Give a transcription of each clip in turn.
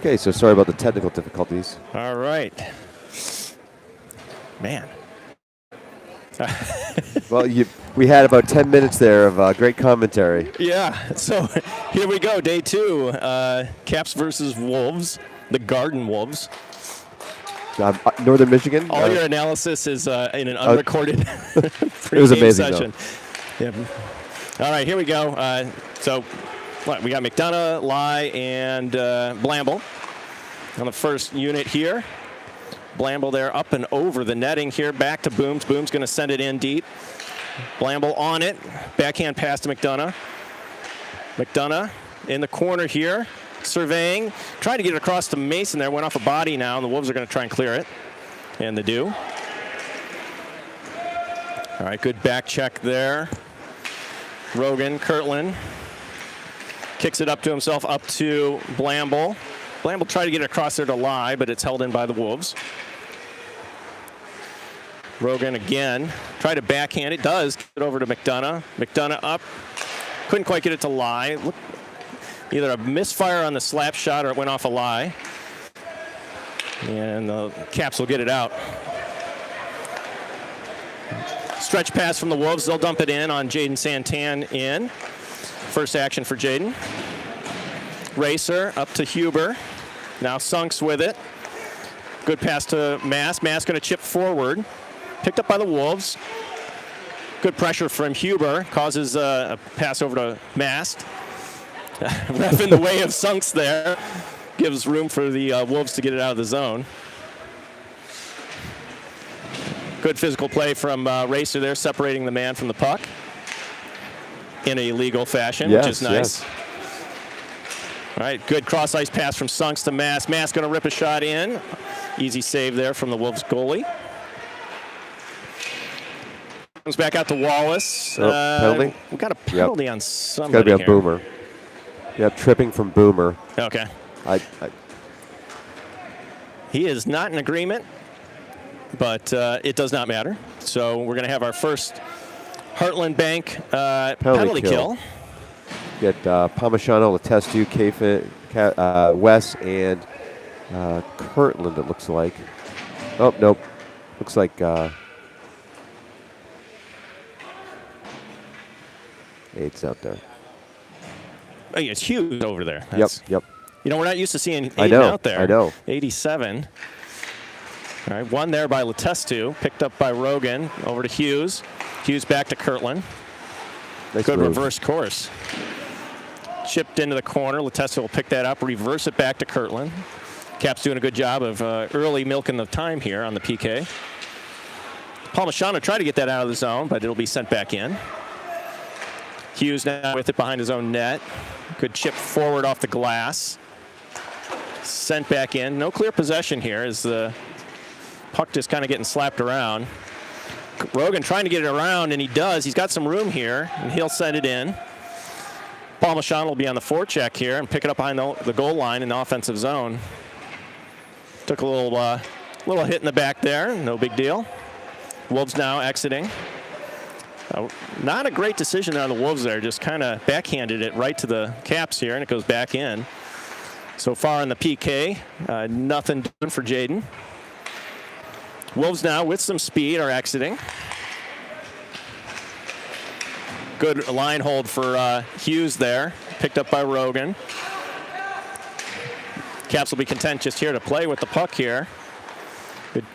Okay, so sorry about the technical difficulties. All right. Man. Well, we had about 10 minutes there of great commentary. Yeah, so here we go, day 2. Caps versus Wolves, the Garden Wolves. Northern Michigan. All your analysis is in an unrecorded it was amazing session. Yep. All right, here we go. We got McDonough, Lai, and Blamble on the first unit here. Blamble there up and over the netting here. Back to Booms. Booms going to send it in deep. Blamble on it. Backhand pass to McDonough. McDonough in the corner here. Surveying. Trying to get it across to Mason there. Went off a body now, and the Wolves are going to try and clear it. And they do. All right, good back check there. Rogan, Kirtland. Kicks it up to himself, up to Blamble. Blamble tried to get it across there to Lai, but it's held in by the Wolves. Rogan again. Tried to backhand it. Does. Get it over to McDonough. McDonough up. Couldn't quite get it to Lai. Either a misfire on the slap shot or it went off a Lai. And the Caps will get it out. Stretch pass from the Wolves. They'll dump it in on Jaden Santan in. First action for Jaden. Racer up to Huber. Now Sunks with it. Good pass to Mass. Mass going to chip forward. Picked up by the Wolves. Good pressure from Huber. Causes a pass over to Mast. Ref in the way of Sunks there. Gives room for the Wolves to get it out of the zone. Good physical play from Racer there, separating the man from the puck in a legal fashion, which is nice. Yes. All right, good cross-ice pass from Sunks to Mass. Mass going to rip a shot in. Easy save there from the Wolves goalie. Comes back out to Wallace. Penalty? We got a penalty on somebody. It's got to be here. on Boomer. Yeah, tripping from Boomer. Okay. He is not in agreement, but it does not matter. So we're going to have our first Heartland Bank penalty kill. Get Palmisano, Letestu, Wes, and Kirtland, it looks like. Oh, nope. Looks like Eight's out there. Oh, yeah, it's huge over there. Yep. You know, we're not used to seeing Aiden out there. I know. 87. All right, one there by Letestu. Picked up by Rogan. Over to Hughes. Hughes back to Kirtland. Nice Good move. reverse course. Chipped into the corner. Letestu will pick that up, reverse it back to Kirtland. Cap's doing a good job of early milking the time here on the PK. Palmisano tried to get that out of the zone, but it'll be sent back in. Hughes now with it behind his own net. Good chip forward off the glass. Sent back in. No clear possession here as the puck just kind of getting slapped around. Rogan trying to get it around, and he does. He's got some room here, and he'll send it in. Palmisano will be on the forecheck here and pick it up behind the goal line in the offensive zone. Took a little hit in the back there. No big deal. Wolves now exiting. Not a great decision on the Wolves there. Just kind of backhanded it right to the Caps here, and it goes back in. So far in the PK, nothing doing for Jaden. Wolves now with some speed are exiting. Good line hold for Hughes there. Picked up by Rogan. Caps will be content just here to play with the puck here. Good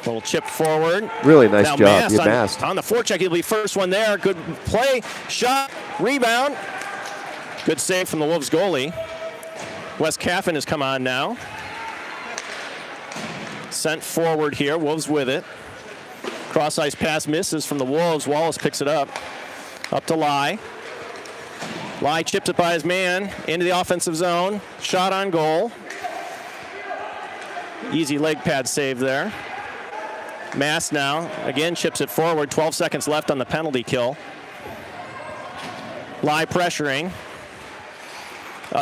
little chip forward. Really nice now job. Mast on the forecheck. He'll be first one there. Good play. Shot. Rebound. Good save from the Wolves goalie. Wes Caffin has come on now. Sent forward here. Wolves with it. Cross-ice pass misses from the Wolves. Wallace picks it up. Up to Lai. Lai chips it by his man into the offensive zone. Shot on goal. Easy leg pad save there. Mass now, again, chips it forward. 12 seconds left on the penalty kill. Lai pressuring.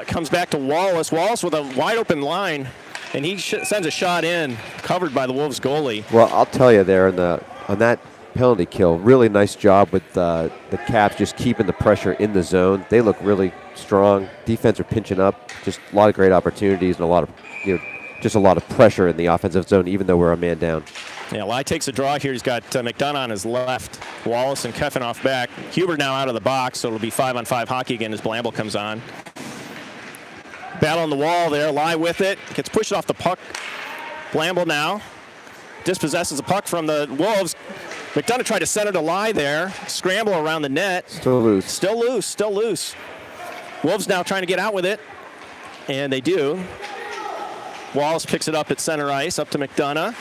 Comes back to Wallace. Wallace with a wide open line, and he sends a shot in, covered by the Wolves goalie. Well, I'll tell you there on that penalty kill. Really nice job with the Caps just keeping the pressure in the zone. They look really strong. Defense are pinching up. Just a lot of great opportunities and a lot of, just a lot of pressure in the offensive zone, even though we're a man down. Yeah, Lai takes a draw here. He's got McDonough on his left, Wallace and Keffin off back. Huber now out of the box, so it'll be 5-on-5 hockey again as Blamble comes on. Battle on the wall there. Lai with it. Gets pushed off the puck. Blamble now dispossesses the puck from the Wolves. McDonough tried to center to Lai there. Scramble around the net. Still loose. Still loose. Wolves now trying to get out with it, and they do. Wallace picks it up at center ice, up to McDonough.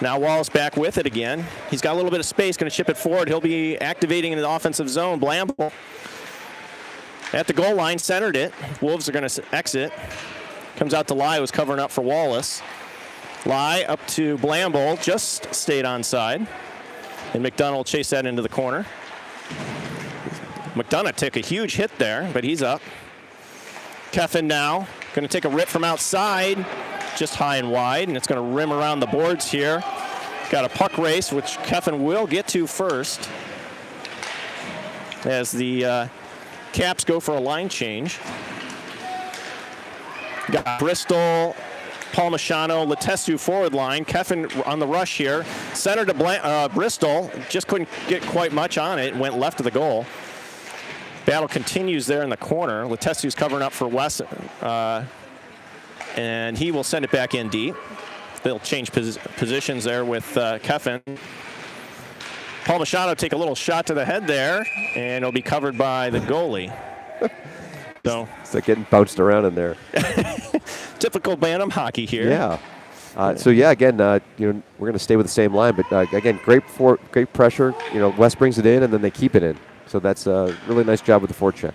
Now Wallace back with it again. He's got a little bit of space, going to chip it forward. He'll be activating in the offensive zone. Blamble at the goal line, centered it. Wolves are going to exit. Comes out to Lai, who's covering up for Wallace. Lai up to Blamble, just stayed onside. And McDonough will chase that into the corner. McDonough took a huge hit there, but he's up. Keffin now going to take a rip from outside, just high and wide, and it's going to rim around the boards here. Got a puck race, which Keffin will get to first as the Caps go for a line change. Got Bristol, Palmisano, Letestu forward line. Keffin on the rush here. Center to Bristol. Just couldn't get quite much on it. Went left of the goal. Battle continues there in the corner. Letestu's covering up for Wes. And he will send it back in deep. They'll change positions there with Keffin. Palmisano take a little shot to the head there, and it'll be covered by the goalie. So it's like getting bounced around in there. Typical Bantam hockey here. Yeah. Again, we're going to stay with the same line, but again, great pressure. West brings it in, and then they keep it in. So that's a really nice job with the forecheck.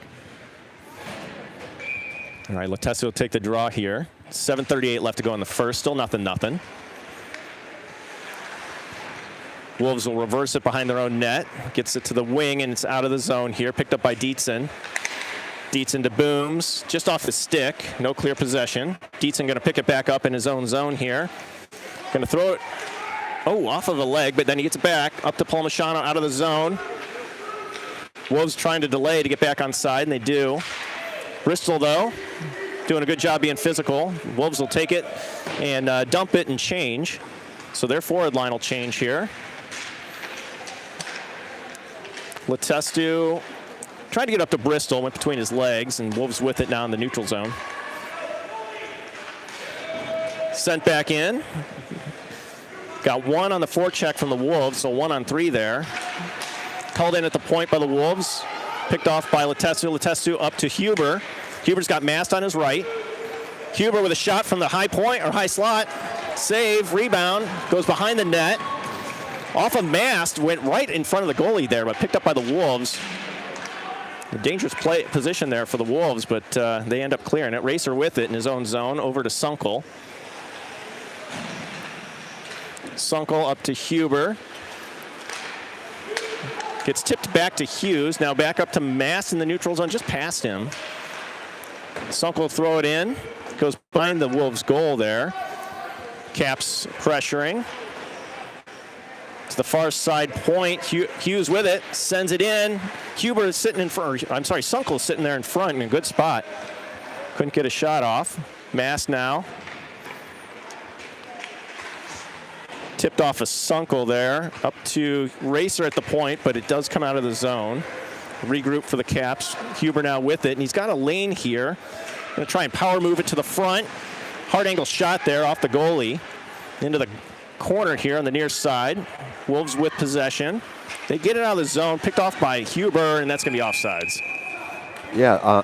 All right, Letestu will take the draw here. 7:38 left to go in the first. Still 0-0. Wolves will reverse it behind their own net. Gets it to the wing, and it's out of the zone here. Picked up by Dietzen. Dietzen to Booms, just off the stick. No clear possession. Dietzen going to pick it back up in his own zone here. Going to throw it, off of a leg, but then he gets it back. Up to Palmisano, out of the zone. Wolves trying to delay to get back on side, and they do. Bristol, though, doing a good job being physical. Wolves will take it and dump it and change. So their forward line will change here. Letestu tried to get up to Bristol, went between his legs, and Wolves with it now in the neutral zone. Sent back in. Got one on the forecheck from the Wolves, so 1-on-3 there. Called in at the point by the Wolves. Picked off by Letestu. Letestu up to Huber. Huber's got Mast on his right. Huber with a shot from the high point or high slot. Save, rebound, goes behind the net. Off of Mast, went right in front of the goalie there, but picked up by the Wolves. A dangerous position there for the Wolves, but they end up clearing it. Racer with it in his own zone, over to Sunkel. Sunkel up to Huber. Gets tipped back to Hughes. Now back up to Mast in the neutral zone, just past him. Sunkel will throw it in. Goes behind the Wolves' goal there. Caps pressuring. To the far side point. Hughes with it. Sends it in. Huber is sitting in front. Sunkel is sitting there in front in a good spot. Couldn't get a shot off. Mast now. Tipped off a Sunkel there. Up to Racer at the point, but it does come out of the zone. Regroup for the Caps. Huber now with it, and he's got a lane here. Going to try and power move it to the front. Hard angle shot there off the goalie. Into the corner here on the near side. Wolves with possession. They get it out of the zone, picked off by Huber, and that's going to be offsides. Yeah.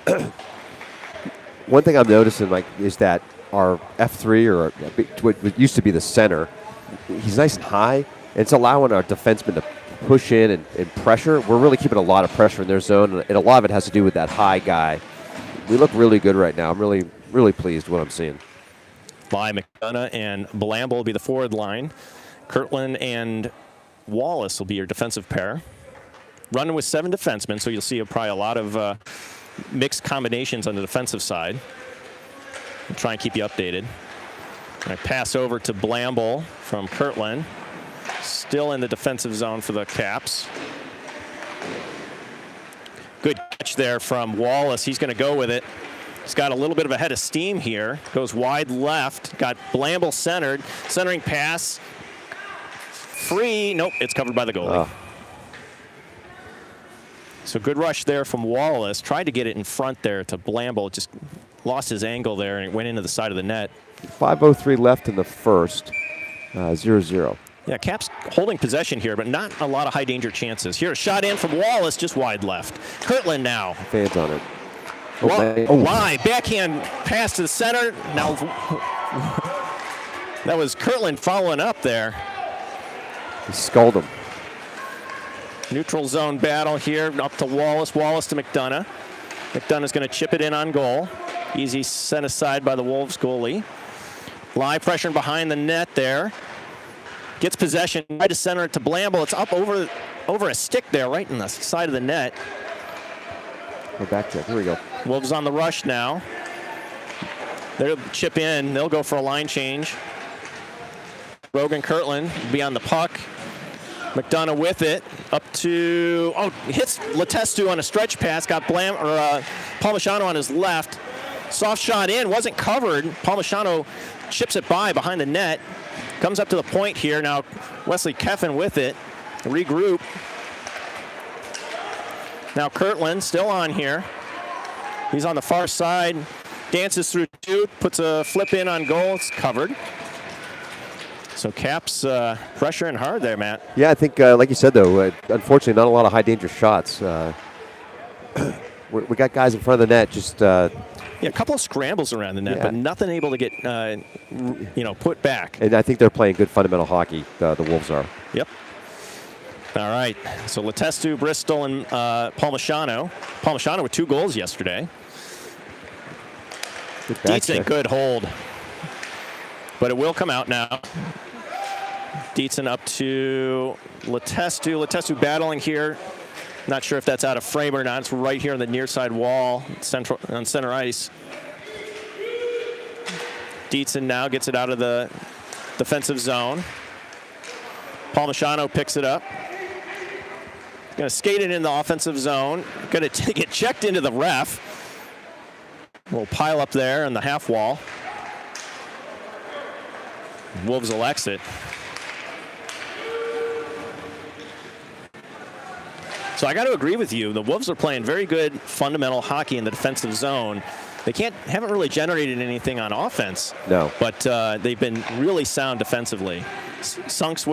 One thing I'm noticing, is that our F3, or what used to be the center, he's nice and high, and it's allowing our defensemen to push in and pressure. We're really keeping a lot of pressure in their zone, and a lot of it has to do with that high guy. We look really good right now. I'm really, really pleased with what I'm seeing. By McDonough and Blamble will be the forward line. Kirtland and Wallace will be your defensive pair. Running with 7 defensemen, so you'll see probably a lot of mixed combinations on the defensive side. I'll try and keep you updated. I pass over to Blamble from Kirtland. still in the defensive zone for the Caps. Good catch there from Wallace. He's going to go with it. He's got a little bit of a head of steam here. Goes wide left. Got Blamble centered. Centering pass. Free. Nope, it's covered by the goalie. So good rush there from Wallace. Tried to get it in front there to Blamble. Just lost his angle there and it went into the side of the net. 5:03 left in the first. 0-0. Yeah, Caps holding possession here, but not a lot of high danger chances. Here, a shot in from Wallace, just wide left. Kirtland now. Fans on it. Lie, backhand pass to the center. Now, that was Kirtland following up there. He sculled him. Neutral zone battle here, up to Wallace. Wallace to McDonough. McDonough's going to chip it in on goal. Easy sent aside by the Wolves goalie. Lie pressuring behind the net there. Gets possession, right to center it to Blamble. It's up over a stick there, right in the side of the net. We're back check. Here we go. Wolves on the rush now. They'll chip in. They'll go for a line change. Rogan Kirtland be on the puck. McDonough with it. Up to, hits Letestu on a stretch pass. Got Palmisano on his left. Soft shot in, wasn't covered. Palmisano chips it behind the net. Comes up to the point here. Now Wesley Keffin with it. Regroup. Now Kirtland still on here. He's on the far side. Dances through two. Puts a flip in on goal. It's covered. So Caps pressuring hard there, Matt. Yeah, I think, like you said, though, unfortunately not a lot of high danger shots. We got guys in front of the net just... Yeah, a couple of scrambles around the net, but nothing able to get, put back. And I think they're playing good fundamental hockey, the Wolves are. Yep. All right. So Letestu, Bristol, and Palmisano. Palmisano with 2 goals yesterday. Dietzen, good hold. But it will come out now. Dietzen up to Letestu. Letestu battling here. Not sure if that's out of frame or not. It's right here on the near side wall, on center ice. Dietzen now gets it out of the defensive zone. Palmisano picks it up. Going to skate it in the offensive zone. Going to get checked into the ref. Little pile up there on the half wall. Wolves will exit. So I got to agree with you. The Wolves are playing very good fundamental hockey in the defensive zone. They haven't really generated anything on offense. No. But they've been really sound defensively. Mast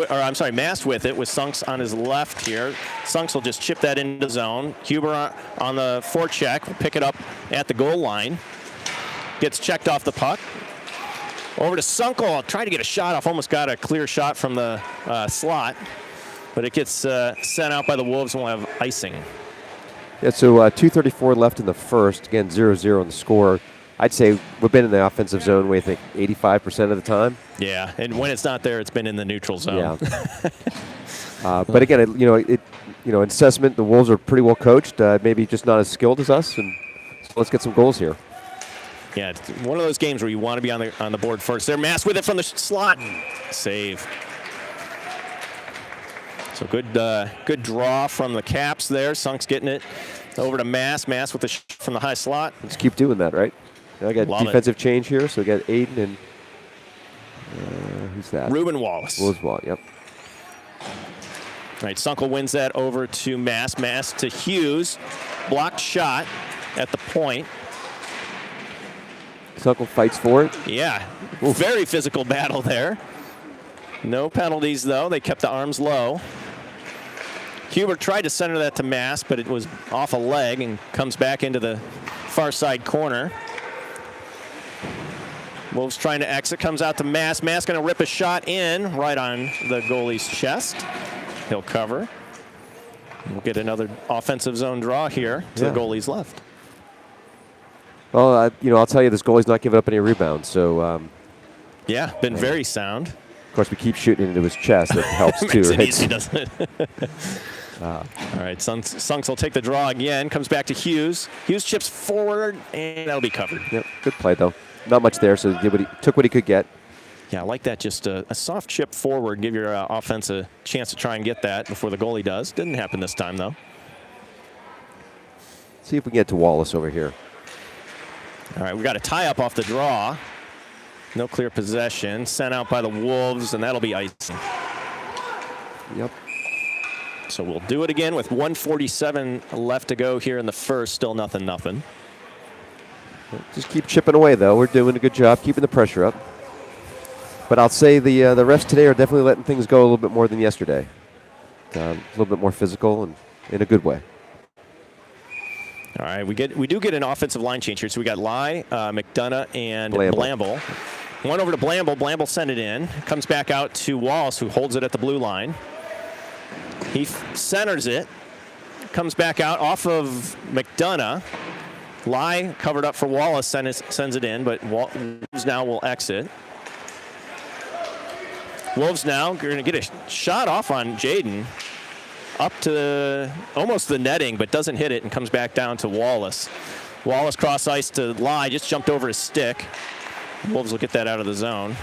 with it with Sunks on his left here. Sunks will just chip that into the zone. Huber on the forecheck will pick it up at the goal line. Gets checked off the puck. Over to Sunkel, trying to get a shot off. Almost got a clear shot from the slot. But it gets sent out by the Wolves and we'll have icing. Yeah, so 2:34 left in the first. Again, 0-0 on the score. I'd say we've been in the offensive zone, we think 85% of the time. Yeah, and when it's not there, it's been in the neutral zone. Yeah. But again, in assessment, the Wolves are pretty well coached. Maybe just not as skilled as us. And so let's get some goals here. Yeah, it's one of those games where you want to be on the board first. They're Mast with it from the slot. Save. So good draw from the Caps there. Sunk's getting it over to Mast. Mast with the from the high slot. Let's keep doing that, right? Now I got defensive change here, so we got Aiden and who's that? Ruben Wallace. Yep. All right, Sunkel wins that over to Mast. Mast to Hughes. Blocked shot at the point. Sunkel fights for it. Yeah, very physical battle there. No penalties, though. They kept the arms low. Huber tried to center that to Mast, but it was off a leg and comes back into the far side corner. Wolves trying to exit, comes out to Mast. Mast going to rip a shot in right on the goalie's chest. He'll cover. We'll get another offensive zone draw here to the goalie's left. Well, I'll tell you, this goalie's not giving up any rebounds, so... yeah, been very sound. Of course, we keep shooting into his chest. That helps, too. Makes it right? easy, doesn't it? All right, Sunks will take the draw again. Comes back to Hughes. Hughes chips forward, and that'll be covered. Yep, good play, though. Not much there, so he took what he could get. Yeah, I like that. Just a soft chip forward, give your offense a chance to try and get that before the goalie does. Didn't happen this time, though. See if we can get to Wallace over here. All right, we got a tie-up off the draw. No clear possession. Sent out by the Wolves, and that'll be icing. Yep. So we'll do it again with 1:47 left to go here in the first. Still nothing. Just keep chipping away, though. We're doing a good job keeping the pressure up. But I'll say the refs today are definitely letting things go a little bit more than yesterday. A little bit more physical and in a good way. All right, we do get an offensive line change here. So we got Lai, McDonough, and Blamble. One over to Blamble. Blamble sent it in. Comes back out to Wallace, who holds it at the blue line. He centers it. Comes back out off of McDonough. Lai covered up for Wallace, sends it in, but Wolves now will exit. Wolves now going to get a shot off on Jaden. Up to almost the netting, but doesn't hit it and comes back down to Wallace. Wallace cross ice to Lai, just jumped over his stick. Wolves will get that out of the zone.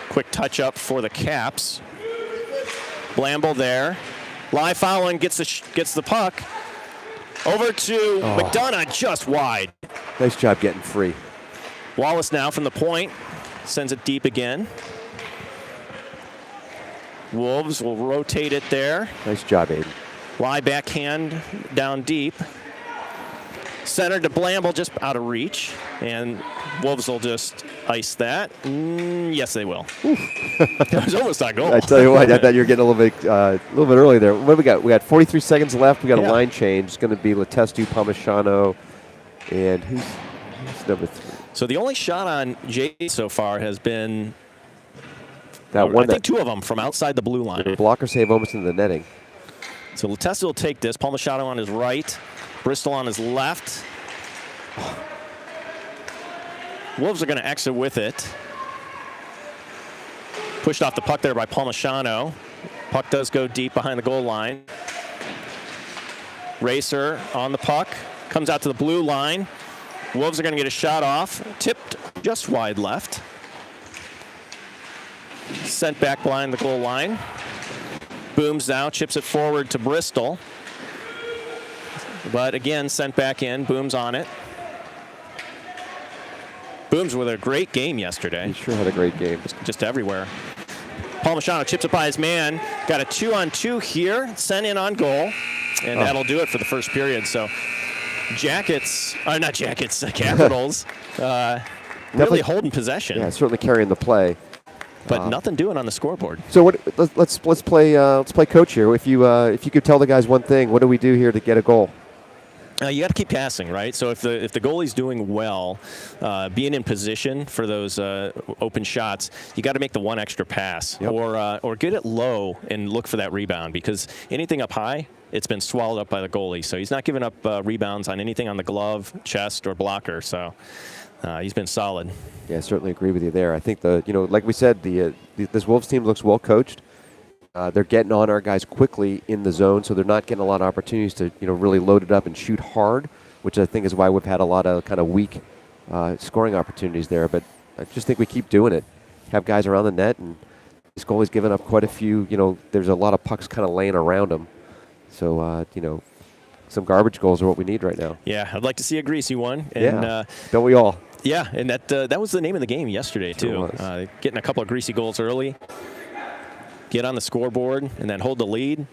Quick touch up for the Caps. Blamble there. Lai following, gets the puck. Over to McDonough, just wide. Nice job getting free. Wallace now from the point, sends it deep again. Wolves will rotate it there. Nice job, Aiden. Lai backhand down deep. Center to Blamble, just out of reach. And Wolves will just ice that. Yes, they will. That was almost a goal. I tell you what, I thought you were getting a little bit early there. What do we got? We got 43 seconds left. We got a line change. It's going to be Letestu, Palmisano, and who's number 3? So the only shot on Jay so far has been that one. I think 2 of them from outside the blue line. Blocker save almost in the netting. So Letestu will take this. Palmisano on his right. Bristol on his left. Wolves are going to exit with it. Pushed off the puck there by Palmisano. Puck does go deep behind the goal line. Racer on the puck. Comes out to the blue line. Wolves are going to get a shot off. Tipped just wide left. Sent back behind the goal line. Booms now, chips it forward to Bristol. But again, sent back in. Booms on it. Booms with a great game yesterday. He sure had a great game. Just everywhere. Palmisano chips it by his man. Got a 2-on-2 here. Sent in on goal. And that'll do it for the first period. So Capitals really holding possession. Yeah, certainly carrying the play. But nothing doing on the scoreboard. So let's play coach here. If you could tell the guys one thing, what do we do here to get a goal? You got to keep passing, right? So if the goalie's doing well, being in position for those open shots, you got to make the one extra pass, or get it low and look for that rebound, because anything up high, it's been swallowed up by the goalie. So he's not giving up rebounds on anything on the glove, chest, or blocker. So he's been solid. Yeah, I certainly agree with you there. I think like we said, this Wolves team looks well coached. They're getting on our guys quickly in the zone, so they're not getting a lot of opportunities to really load it up and shoot hard, which I think is why we've had a lot of kind of weak scoring opportunities there. But I just think we keep doing it, have guys around the net, and this goalie's given up quite a few. There's a lot of pucks kind of laying around him, so some garbage goals are what we need right now. Yeah, I'd like to see a greasy one. And, don't we all? Yeah, and that was the name of the game yesterday too. Getting a couple of greasy goals early. Get on the scoreboard and then hold the lead.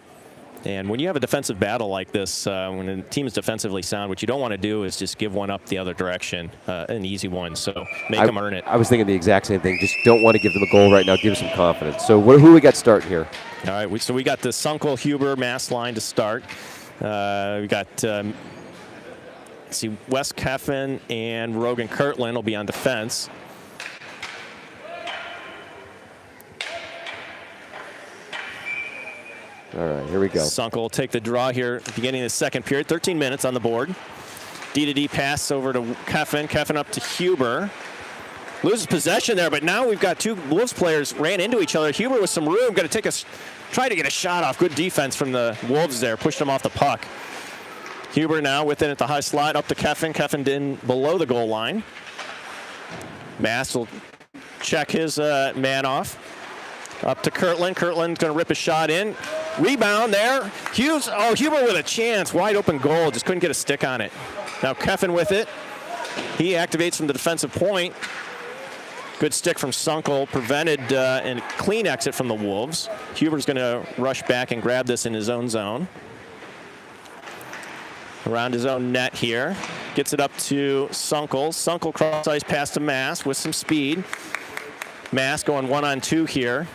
And when you have a defensive battle like this, when a team is defensively sound, what you don't want to do is just give one up the other direction, an easy one. So make them earn it. I was thinking the exact same thing. Just don't want to give them a goal right now. Give them some confidence. So who we got starting here? All right, so we got the Sunkel, Huber, Mass line to start. We got Wes Keffin and Rogan Kirtland will be on defense. All right, here we go. Sunkel will take the draw here beginning of the second period. 13 minutes on the board. D-to-D pass over to Keffin. Keffin up to Huber. Loses possession there, but now we've got 2 Wolves players ran into each other. Huber with some room, going to try to get a shot off. Good defense from the Wolves there. Pushed him off the puck. Huber now within at the high slot up to Keffin. Keffin in below the goal line. Mass will check his man off. Up to Kirtland. Kirtland's going to rip a shot in. Rebound there. Hughes. Oh, Huber with a chance. Wide open goal. Just couldn't get a stick on it. Now Keffin with it. He activates from the defensive point. Good stick from Sunkel. Prevented a clean exit from the Wolves. Huber's going to rush back and grab this in his own zone. Around his own net here. Gets it up to Sunkel. Sunkel cross ice pass to Mass with some speed. Mass going 1-on-2 here.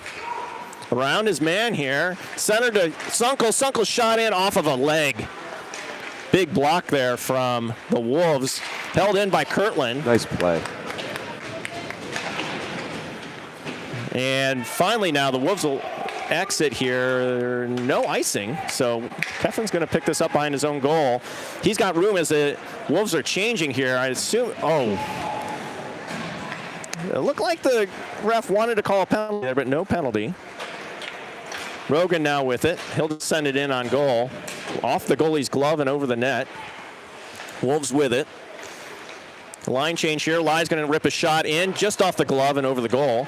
Around his man here. Center to Sunkel. Sunkel shot in off of a leg. Big block there from the Wolves. Held in by Kirtland. Nice play. And finally now the Wolves will exit here. No icing. So Keffin's going to pick this up behind his own goal. He's got room as the Wolves are changing here. I assume. Oh. It looked like the ref wanted to call a penalty there, but no penalty. Rogan now with it. He'll just send it in on goal. Off the goalie's glove and over the net. Wolves with it. The line change here. Ly's going to rip a shot in just off the glove and over the goal.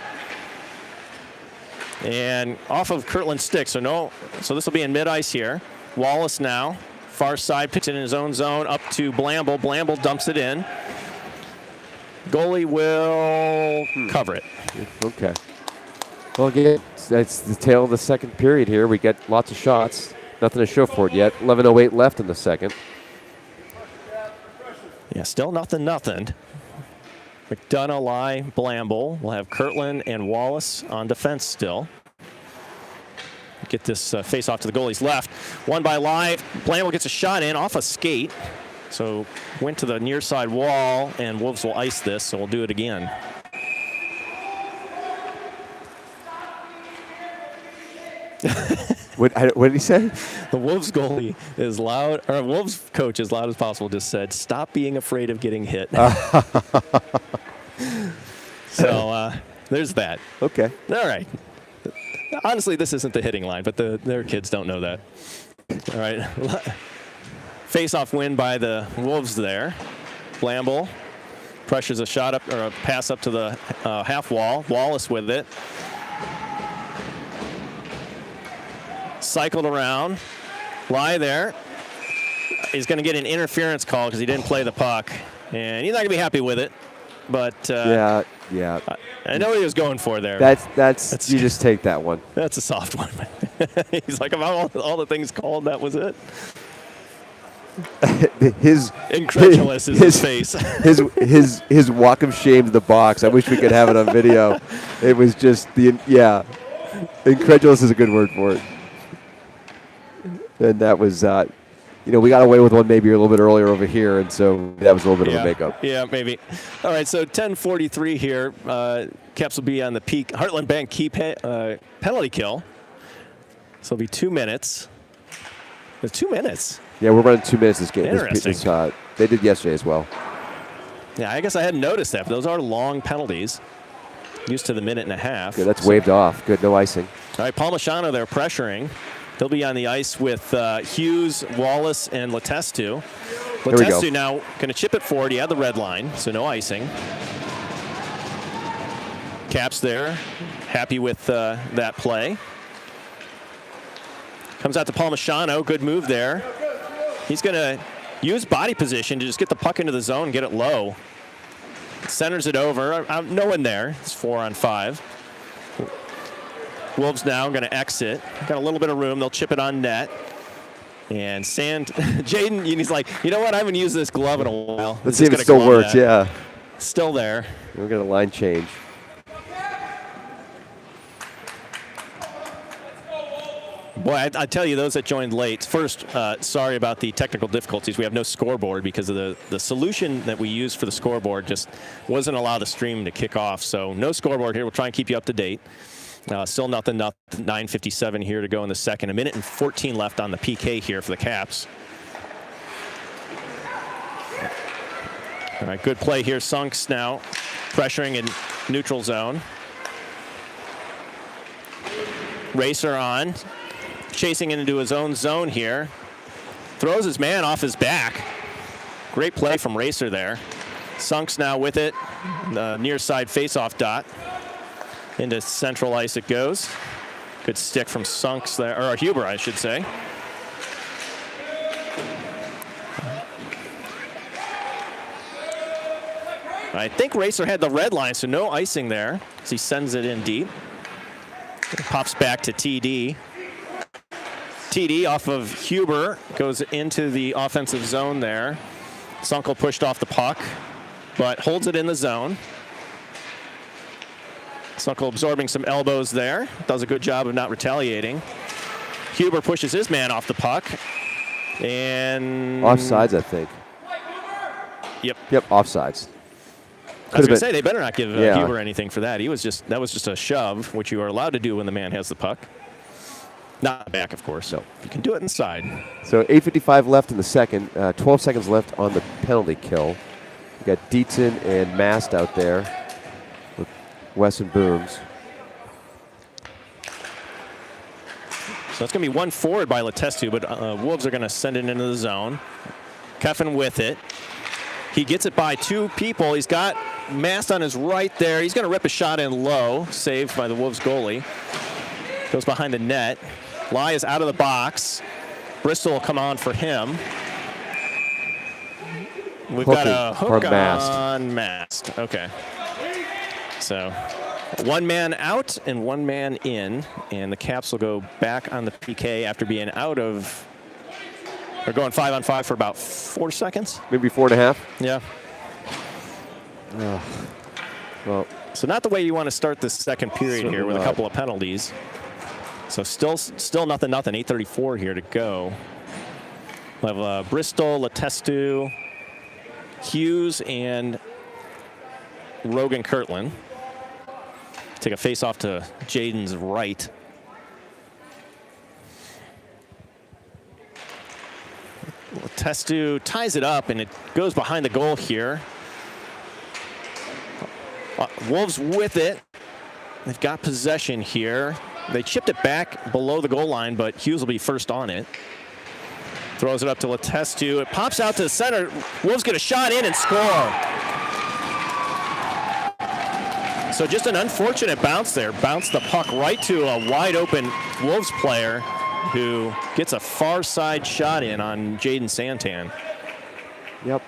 And off of Kirtland's stick. So this will be in mid-ice here. Wallace now. Far side picks it in his own zone up to Blamble. Blamble dumps it in. Goalie will cover it. Okay. Well, again, that's the tail of the second period here. We get lots of shots. Nothing to show for it yet. 11:08 left in the second. Yeah, still nothing. McDonough, Lai, Blamble. We'll have Kirtland and Wallace on defense still. Get this face off to the goalie's left. Won by Lai. Blamble gets a shot in off a skate. So went to the near side wall, and Wolves will ice this, so we'll do it again. What did he say? The Wolves goalie is loud, or Wolves coach as loud as possible just said, "Stop being afraid of getting hit." So there's that. Okay. All right. Honestly, this isn't the hitting line, but their kids don't know that. All right. Face-off win by the Wolves there. Blamble pressures a shot up, or a pass up to the half wall. Wallace with it. Cycled around. Lie there. He's going to get an interference call because he didn't play the puck. And he's not going to be happy with it. But yeah. I know what he was going for there. That's you just take that one. That's a soft one. He's like, about all the things called, that was it. His incredulous is his face. his walk of shame to the box. I wish we could have it on video. It was just incredulous is a good word for it. And that was, we got away with one maybe a little bit earlier over here, and so that was a little bit of a makeup. Yeah, maybe. All right, so 10:43 here. Caps will be on the peak Heartland Bank key penalty kill. So it'll be 2 minutes. It's 2 minutes. Yeah, we're running 2 minutes this game. Interesting. They did yesterday as well. Yeah, I guess I hadn't noticed that, but those are long penalties. Used to the minute and a half. Yeah, that's waved off. Good, no icing. All right, Palmachano there pressuring. He'll be on the ice with Hughes, Wallace, and Letestu. Letestu now going to chip it forward. He had the red line, so no icing. Caps there, happy with that play. Comes out to Palmachano. Good move there. He's going to use body position to just get the puck into the zone, get it low. Centers it over. No one there. It's 4-on-5. Wolves now going to exit. Got a little bit of room. They'll chip it on net. And Jaden, he's like, you know what? I haven't used this glove in a while. Let's see if it still works. Yeah. Still there. We're going to line change. Boy, I tell you, those that joined late, first, sorry about the technical difficulties. We have no scoreboard because of the solution that we used for the scoreboard just wasn't allow the stream to kick off. So no scoreboard here. We'll try and keep you up to date. Still nothing. 9:57 here to go in the second. 1:14 left on the PK here for the Caps. All right, good play here. Sunks now pressuring in neutral zone. Racer on. Chasing into his own zone here. Throws his man off his back. Great play from Racer there. Sunks now with it. The near side face-off dot. Into central ice it goes. Good stick from Sunks there, or Huber, I should say. I think Racer had the red line, so no icing there as he sends it in deep. It pops back to TD. TD off of Huber goes into the offensive zone there. Sunkel pushed off the puck, but holds it in the zone. Sunkel absorbing some elbows there. Does a good job of not retaliating. Huber pushes his man off the puck. And Offsides, I think. Yep. Yep, offsides. I was going to say, they better not give Yeah. Huber anything for that. That was just a shove, which you are allowed to do when the man has the puck. Not back, of course. No. You can do it inside. So 8:55 left in the second. 12 seconds left on the penalty kill. We got Dietzen and Mast out there with Wes and Booms. So it's going to be one forward by Letestu, but Wolves are going to send it into the zone. Keffin with it. He gets it by two people. He's got Mast on his right there. He's going to rip a shot in low, saved by the Wolves goalie. Goes behind the net. Lai is out of the box. Bristol will come on for him. We've got a hook on Mast. Okay. So one man out and one man in, and the Caps will go back on the PK after being out of. They're going 5-on-5 for about 4 seconds. Maybe 4.5. Yeah. Well, So not the way you want to start this second period here with a couple of penalties. So still nothing. 8:34 here to go. We'll have Bristol, Letestu, Hughes, and Rogan Kirtland. Take a face off to Jaden's right. Letestu ties it up, and it goes behind the goal here. Wolves with it. They've got possession here. They chipped it back below the goal line, but Hughes will be first on it. Throws it up to Letestu. It pops out to the center. Wolves get a shot in and score. So just an unfortunate bounce there. Bounced the puck right to a wide open Wolves player who gets a far side shot in on Jaden Santan. yep.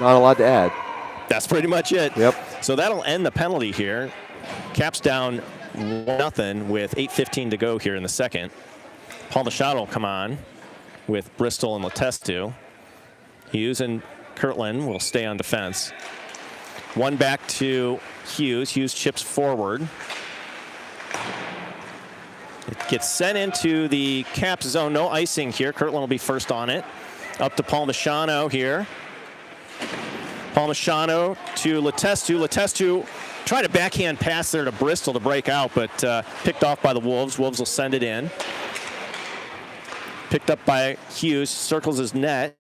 Not a lot to add. That's pretty much it. Yep. So that'll end the penalty here. Caps down 1-0 with 8:15 to go here in the second. Paul Machado will come on with Bristol and Letestu. Hughes and Kirtland will stay on defense. One back to Hughes. Hughes chips forward. It gets sent into the Caps zone. No icing here. Kirtland will be first on it. Up to Paul Machado here. Paul Machado to Letestu. Letestu tried a backhand pass there to Bristol to break out, but picked off by the Wolves. Wolves will send it in. Picked up by Hughes. Circles his net.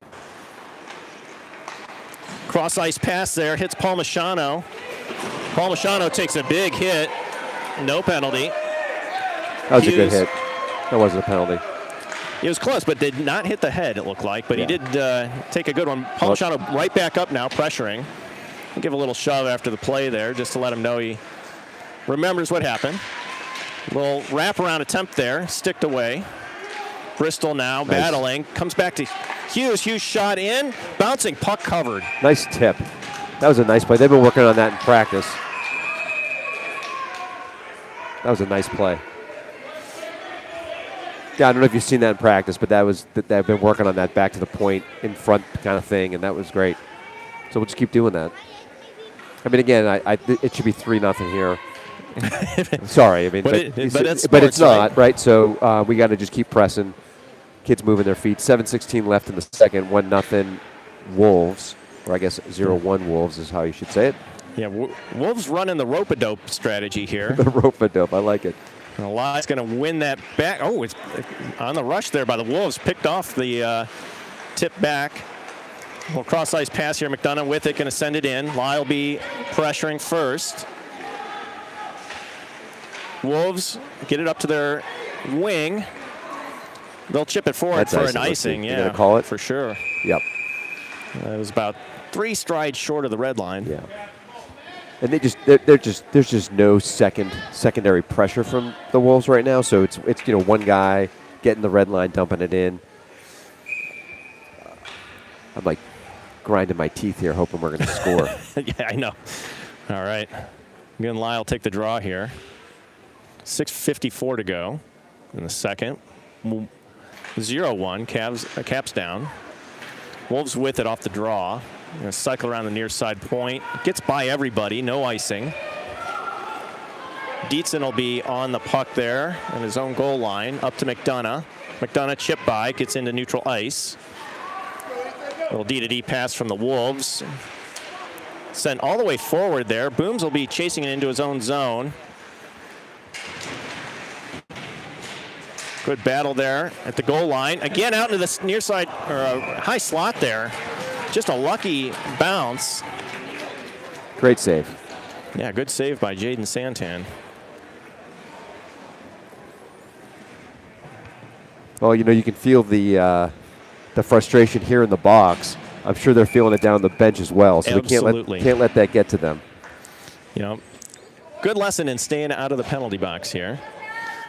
Cross ice pass there. Hits Paul Machado. Paul Machado takes a big hit. No penalty. That was a good hit. That wasn't a penalty. It was close, but did not hit the head, it looked like. But he did take a good one. Paul Machado right back up now, pressuring. I'll give a little shove after the play there just to let him know he remembers what happened. Little wraparound attempt there, sticked away. Bristol now battling. Comes back to Hughes. Hughes shot in. Bouncing puck covered. Nice tip. That was a nice play. They've been working on that in practice. That was a nice play. Yeah, I don't know if you've seen that in practice, but they've been working on that back to the point in front kind of thing, and that was great. So we'll just keep doing that. I mean, again, it should be 3-0 here. Sorry, I mean, but it's not, right? right? So we got to just keep pressing. Kids moving their feet. 7:16 left in the second. 1-0 Wolves, or I guess 0-1 Wolves is how you should say it. Yeah, Wolves running the rope-a-dope strategy here. The rope-a-dope, I like it. And Eli's going to win that back. Oh, it's on the rush there by the Wolves. Picked off the tip back. Well, cross-ice pass here. McDonough with it, going to send it in. Lai will be pressuring first. Wolves get it up to their wing. They'll chip it forward. That's for an icing. Yeah, going to call it? For sure. Yep. It was about 3 strides short of the red line. Yeah. And there's just no secondary pressure from the Wolves right now. So it's one guy getting the red line, dumping it in. I'm like grinding my teeth here, hoping we're going to score. Yeah, I know. All right. Again, Lyle take the draw here. 6:54 to go in the second. 0-1. Caps down. Wolves with it off the draw. Going to cycle around the near side point. Gets by everybody. No icing. Dietzen will be on the puck there on his own goal line. Up to McDonough. McDonough chip by. Gets into neutral ice. A little D-to-D pass from the Wolves. Sent all the way forward there. Booms will be chasing it into his own zone. Good battle there at the goal line. Again, out into the near side, or high slot there. Just a lucky bounce. Great save. Yeah, good save by Jayden Santan. Well, you can feel the frustration here in the box. I'm sure they're feeling it down the bench as well. So Absolutely. we can't let that get to them. Good lesson in staying out of the penalty box here.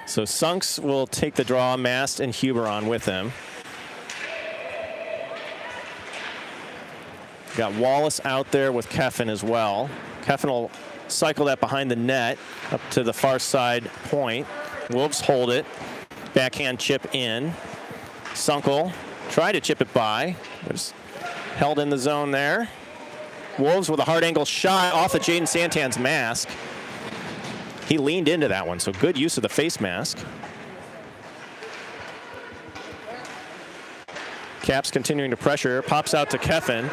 So Sunks will take the draw. Mast and Huber on with him. Got Wallace out there with Keffin as well. Keffin will cycle that behind the net up to the far side point. Wolves hold it. Backhand chip in. Sunkel tried to chip it by. Just held in the zone there. Wolves with a hard angle shot off of Jayden Santan's mask. He leaned into that one, so good use of the face mask. Caps continuing to pressure. Pops out to Keffin.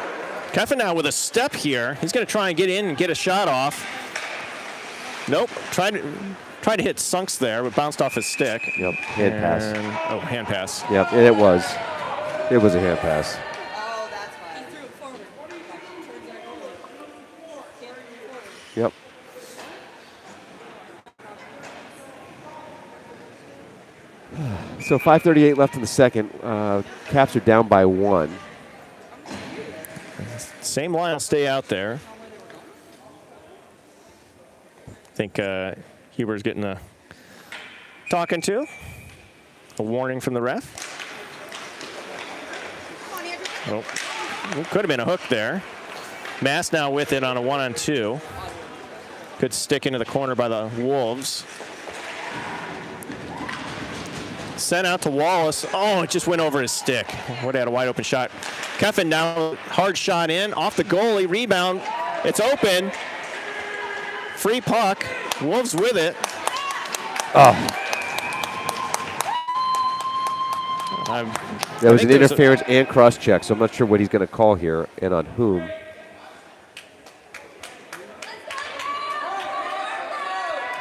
Keffin now with a step here. He's going to try and get in and get a shot off. Nope. Tried to hit Sunks there, but bounced off his stick. Yep. Hand pass. Oh, hand pass. Yep. And it was a hand pass. Oh, that's why. He threw it forward. Yep. So 5:38 left in the second. Caps are down by 1. Same line will stay out there. I think Huber's getting a talking to. A warning from the ref. Oh, could have been a hook there. Mass now with it on a 1-on-2. Good stick into the corner by the Wolves. Sent out to Wallace. Oh, it just went over his stick. Would have had a wide open shot. Keffin now, hard shot in, off the goalie, rebound. It's open. Free puck. Wolves with it. Oh. That was an interference and cross check, so I'm not sure what he's going to call here and on whom.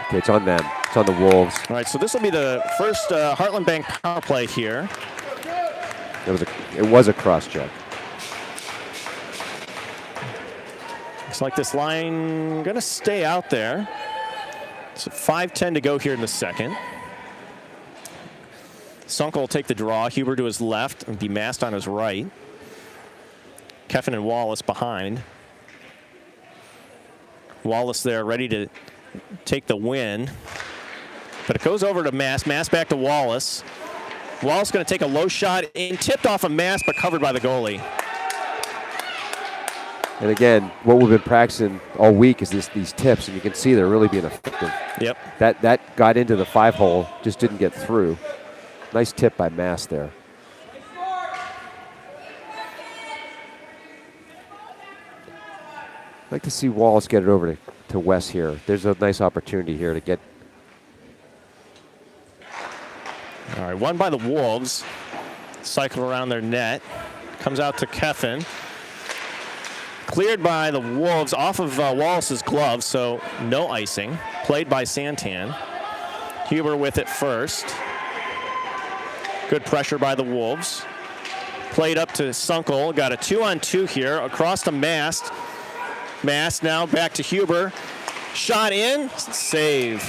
Okay, it's on them. It's on the Wolves. All right, so this will be the first Heartland Bank power play here. It was a cross check. Looks like this line going to stay out there. So 5:10 to go here in the second. Sunkel will take the draw. Huber to his left and be Mast on his right. Keffin and Wallace behind. Wallace there ready to take the win. But it goes over to Mast. Mast back to Wallace. Wallace going to take a low shot in, tipped off of Mast, but covered by the goalie. And again, what we've been practicing all week is these tips, and you can see they're really being effective. Yep. That got into the 5-hole, just didn't get through. Nice tip by Mast there. I'd like to see Wallace get it over to Wes here. There's a nice opportunity here to get. All right, won by the Wolves. Cycle around their net. Comes out to Keffin. Cleared by the Wolves off of Wallace's glove, so no icing. Played by Santan. Huber with it first. Good pressure by the Wolves. Played up to Sunkel. Got a 2-on-2 here. Across to Mast. Mast now back to Huber. Shot in. Save.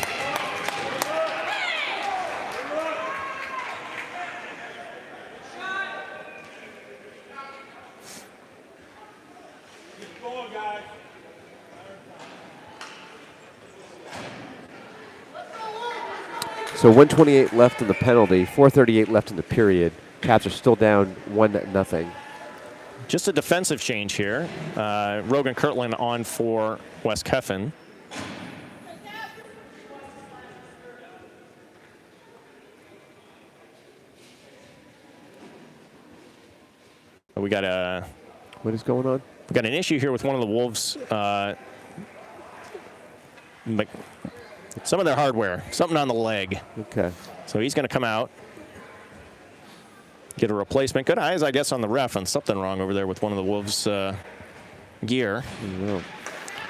So 128 left in the penalty, 4:38 left in the period. Caps are still down 1-0. Just a defensive change here. Rogan Kirtland on for Wes Keffin. We got What is going on? we got an issue here with one of the Wolves. Some of their hardware, something on the leg. Okay. So he's going to come out, get a replacement. Good eyes, I guess, on the ref, and something wrong over there with one of the Wolves' gear. No.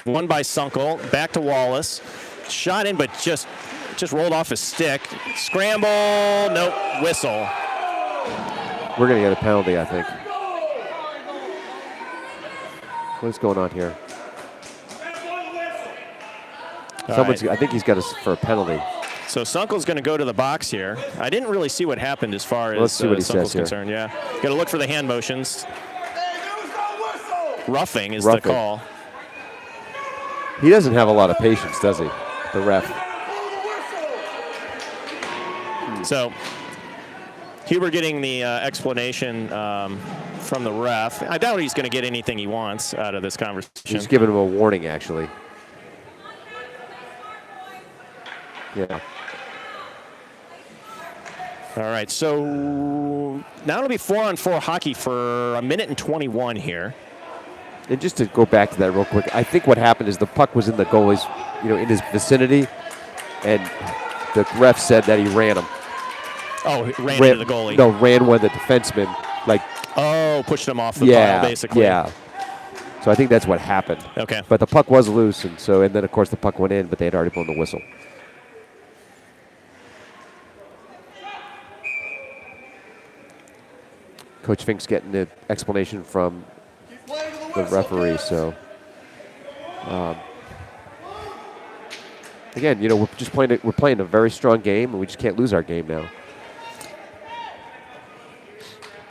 One by Sunkel, back to Wallace. Shot in, but just rolled off his stick. Scramble, nope, whistle. We're going to get a penalty, I think. What is going on here? I think he's got us for a penalty. So Sunkel's going to go to the box here. I didn't really see what happened as far as Let's see what he Sunkel's says here. concerned. Yeah, got to look for the hand motions. Roughing is Roughing. the call. He doesn't have a lot of patience, does he? The ref. So Huber getting the explanation from the ref. I doubt he's going to get anything he wants out of this conversation. He's giving him a warning, actually. Yeah. All right, so now it'll be 4-on-4 hockey for a minute and 21 here. And just to go back to that real quick, I think what happened is the puck was in the goalie's, in his vicinity, and the ref said that he ran him. Oh, he ran into the goalie. No, ran one of the defensemen, pushed him off the pile, basically. Yeah. So I think that's what happened. Okay. But the puck was loose, and then of course the puck went in, but they had already blown the whistle. Coach Fink's getting the explanation from the referee. So, again, we're just playing. We're playing a very strong game, and we just can't lose our game now.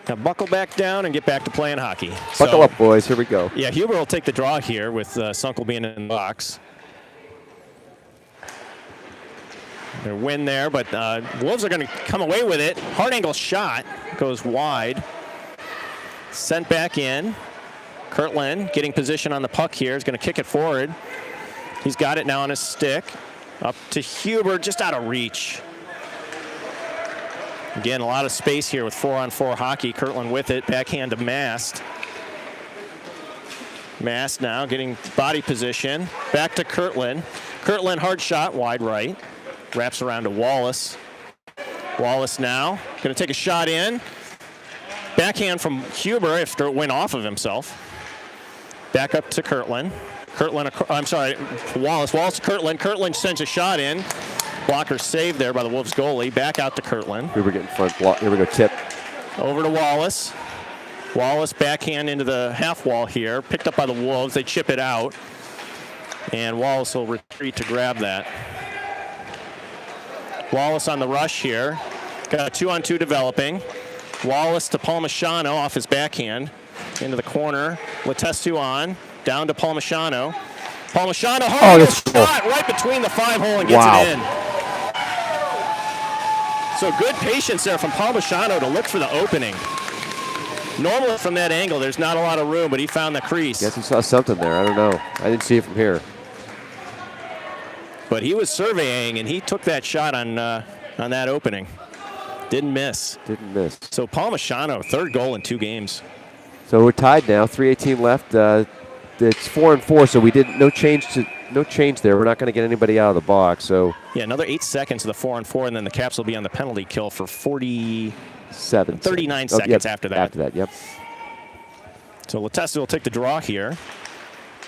Now buckle back down and get back to playing hockey. Buckle up, boys. Here we go. Yeah, Huber will take the draw here with Sunkel being in the box. Their win there, but Wolves are going to come away with it. Hard angle shot goes wide. Sent back in. Kirtland getting position on the puck here. Is going to kick it forward. He's got it now on his stick. Up to Huber, just out of reach. Again, a lot of space here with 4-on-4 hockey. Kirtland with it. Backhand to Mast. Mast now getting body position. Back to Kirtland. Kirtland, hard shot, wide right. Wraps around to Wallace. Wallace now going to take a shot in. Backhand from Huber after it went off of himself. Back up to Kirtland. Wallace. Wallace to Kirtland. Kirtland sends a shot in. Blocker saved there by the Wolves goalie. Back out to Kirtland. Huber getting front block. Here we go, tip. Over to Wallace. Wallace backhand into the half wall here. Picked up by the Wolves. They chip it out. And Wallace will retreat to grab that. Wallace on the rush here. Got a 2-on-2 developing. Wallace to Palmisano off his backhand. Into the corner. Letestu on. Down to Palmisano. Palmisano, hard shot right between the 5-hole and gets it in. So good patience there from Palmisano to look for the opening. Normally from that angle, there's not a lot of room, but he found the crease. Guess he saw something there. I don't know. I didn't see it from here. But he was surveying, and he took that shot on that opening. Didn't miss. Didn't miss. So Palmisano, third goal in 2 games. So we're tied now. 3:18 left. It's 4-4, so we didn't no change there. We're not going to get anybody out of the box. So yeah, another 8 seconds of the 4-4, and then the Caps will be on the penalty kill for 39 seconds after that. After that, yep. So Letestu will take the draw here.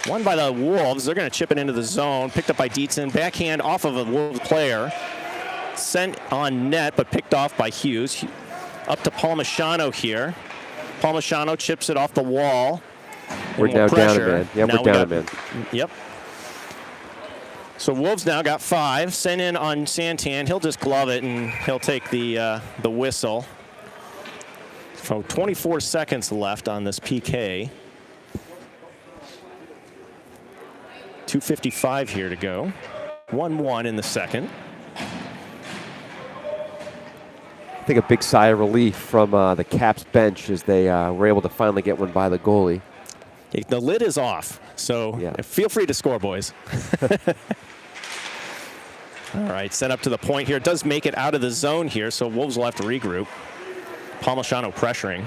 Won by the Wolves. They're going to chip it into the zone. Picked up by Dietzen. Backhand off of a Wolves player. Sent on net, but picked off by Hughes. Up to Palmisano here. Palmisano chips it off the wall. We're now down a man. Yeah, we're down a man. Yep. So Wolves now got 5. Sent in on Santan. He'll just glove it, and he'll take the whistle. So 24 seconds left on this PK. 2:55 here to go. 1-1 in the second. think a big sigh of relief from the Caps bench as they were able to finally get one by the goalie. The lid is off, so feel free to score, boys. All right, set up to the point here. It does make it out of the zone here, so Wolves will have to regroup. Palmisano pressuring.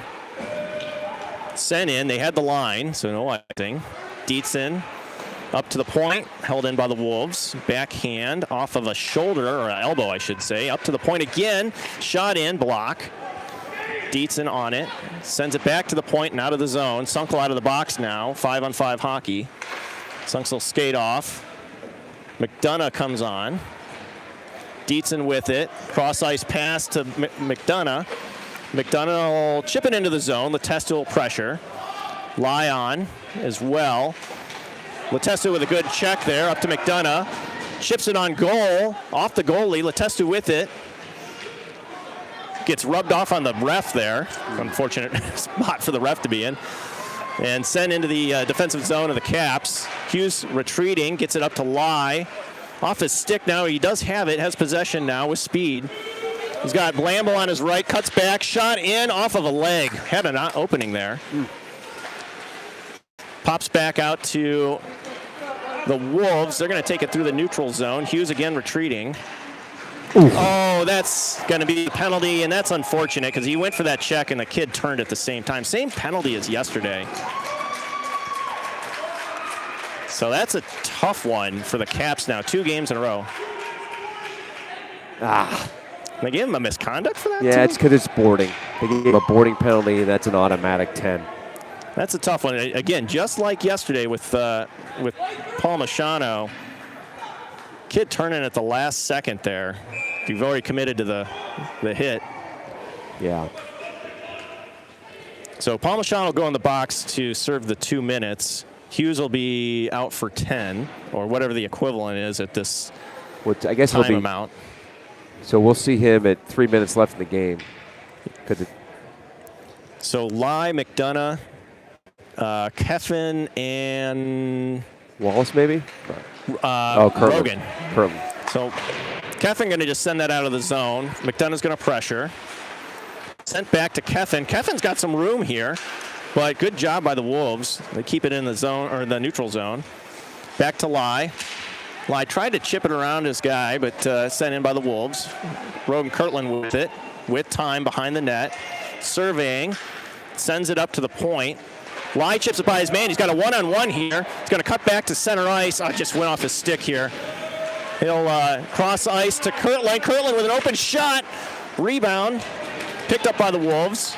Sent in. They had the line, so no icing. Dietzen up to the point, held in by the Wolves. Backhand off of a shoulder, or an elbow, I should say. Up to the point again. Shot in, block. Dietzen on it. Sends it back to the point and out of the zone. Sunkel out of the box now. 5-on-5 hockey. Sunkel skate off. McDonough comes on. Dietzen with it. Cross-ice pass to McDonough. McDonough will chip it into the zone. Letestu will pressure. Lie on as well. Letestu with a good check there up to McDonough. Chips it on goal. Off the goalie. Letestu with it. Gets rubbed off on the ref there. Unfortunate spot for the ref to be in. And sent into the defensive zone of the Caps. Hughes retreating. Gets it up to Lie. Off his stick now. He does have it. Has possession now with speed. He's got Blamble on his right, cuts back, shot in off of a leg. Had an opening there. Pops back out to the Wolves. They're going to take it through the neutral zone. Hughes again retreating. Oof. Oh, that's going to be a penalty, and that's unfortunate because he went for that check and the kid turned at the same time. Same penalty as yesterday. So that's a tough one for the Caps now. 2 games in a row. They gave him a misconduct for that? Yeah, too? it's because it's boarding. They gave him a boarding penalty, and that's an automatic 10. That's a tough one. Again, just like yesterday with Palmisano, kid turning at the last second there. You've already committed to the hit. Yeah. So Palmisano will go in the box to serve the 2 minutes. Hughes will be out for 10, or whatever the equivalent is at this I guess time he'll be, amount. So we'll see him at 3 minutes left in the game. So Lie, McDonough, Keffin, and Wallace, maybe? Rogan. Curtin. So Keffin going to just send that out of the zone. McDonough's going to pressure. Sent back to Keffin. Keffin's got some room here, but good job by the Wolves. They keep it in the zone, or the neutral zone. Back to Lie. Lie tried to chip it around his guy, but sent in by the Wolves. Rogan Kirtland with it, with time behind the net. Surveying, sends it up to the point. Lie chips it by his man. He's got a one-on-one here. He's going to cut back to center ice. Oh, just went off his stick here. He'll cross ice to Kirtland. Kirtland with an open shot. Rebound. Picked up by the Wolves.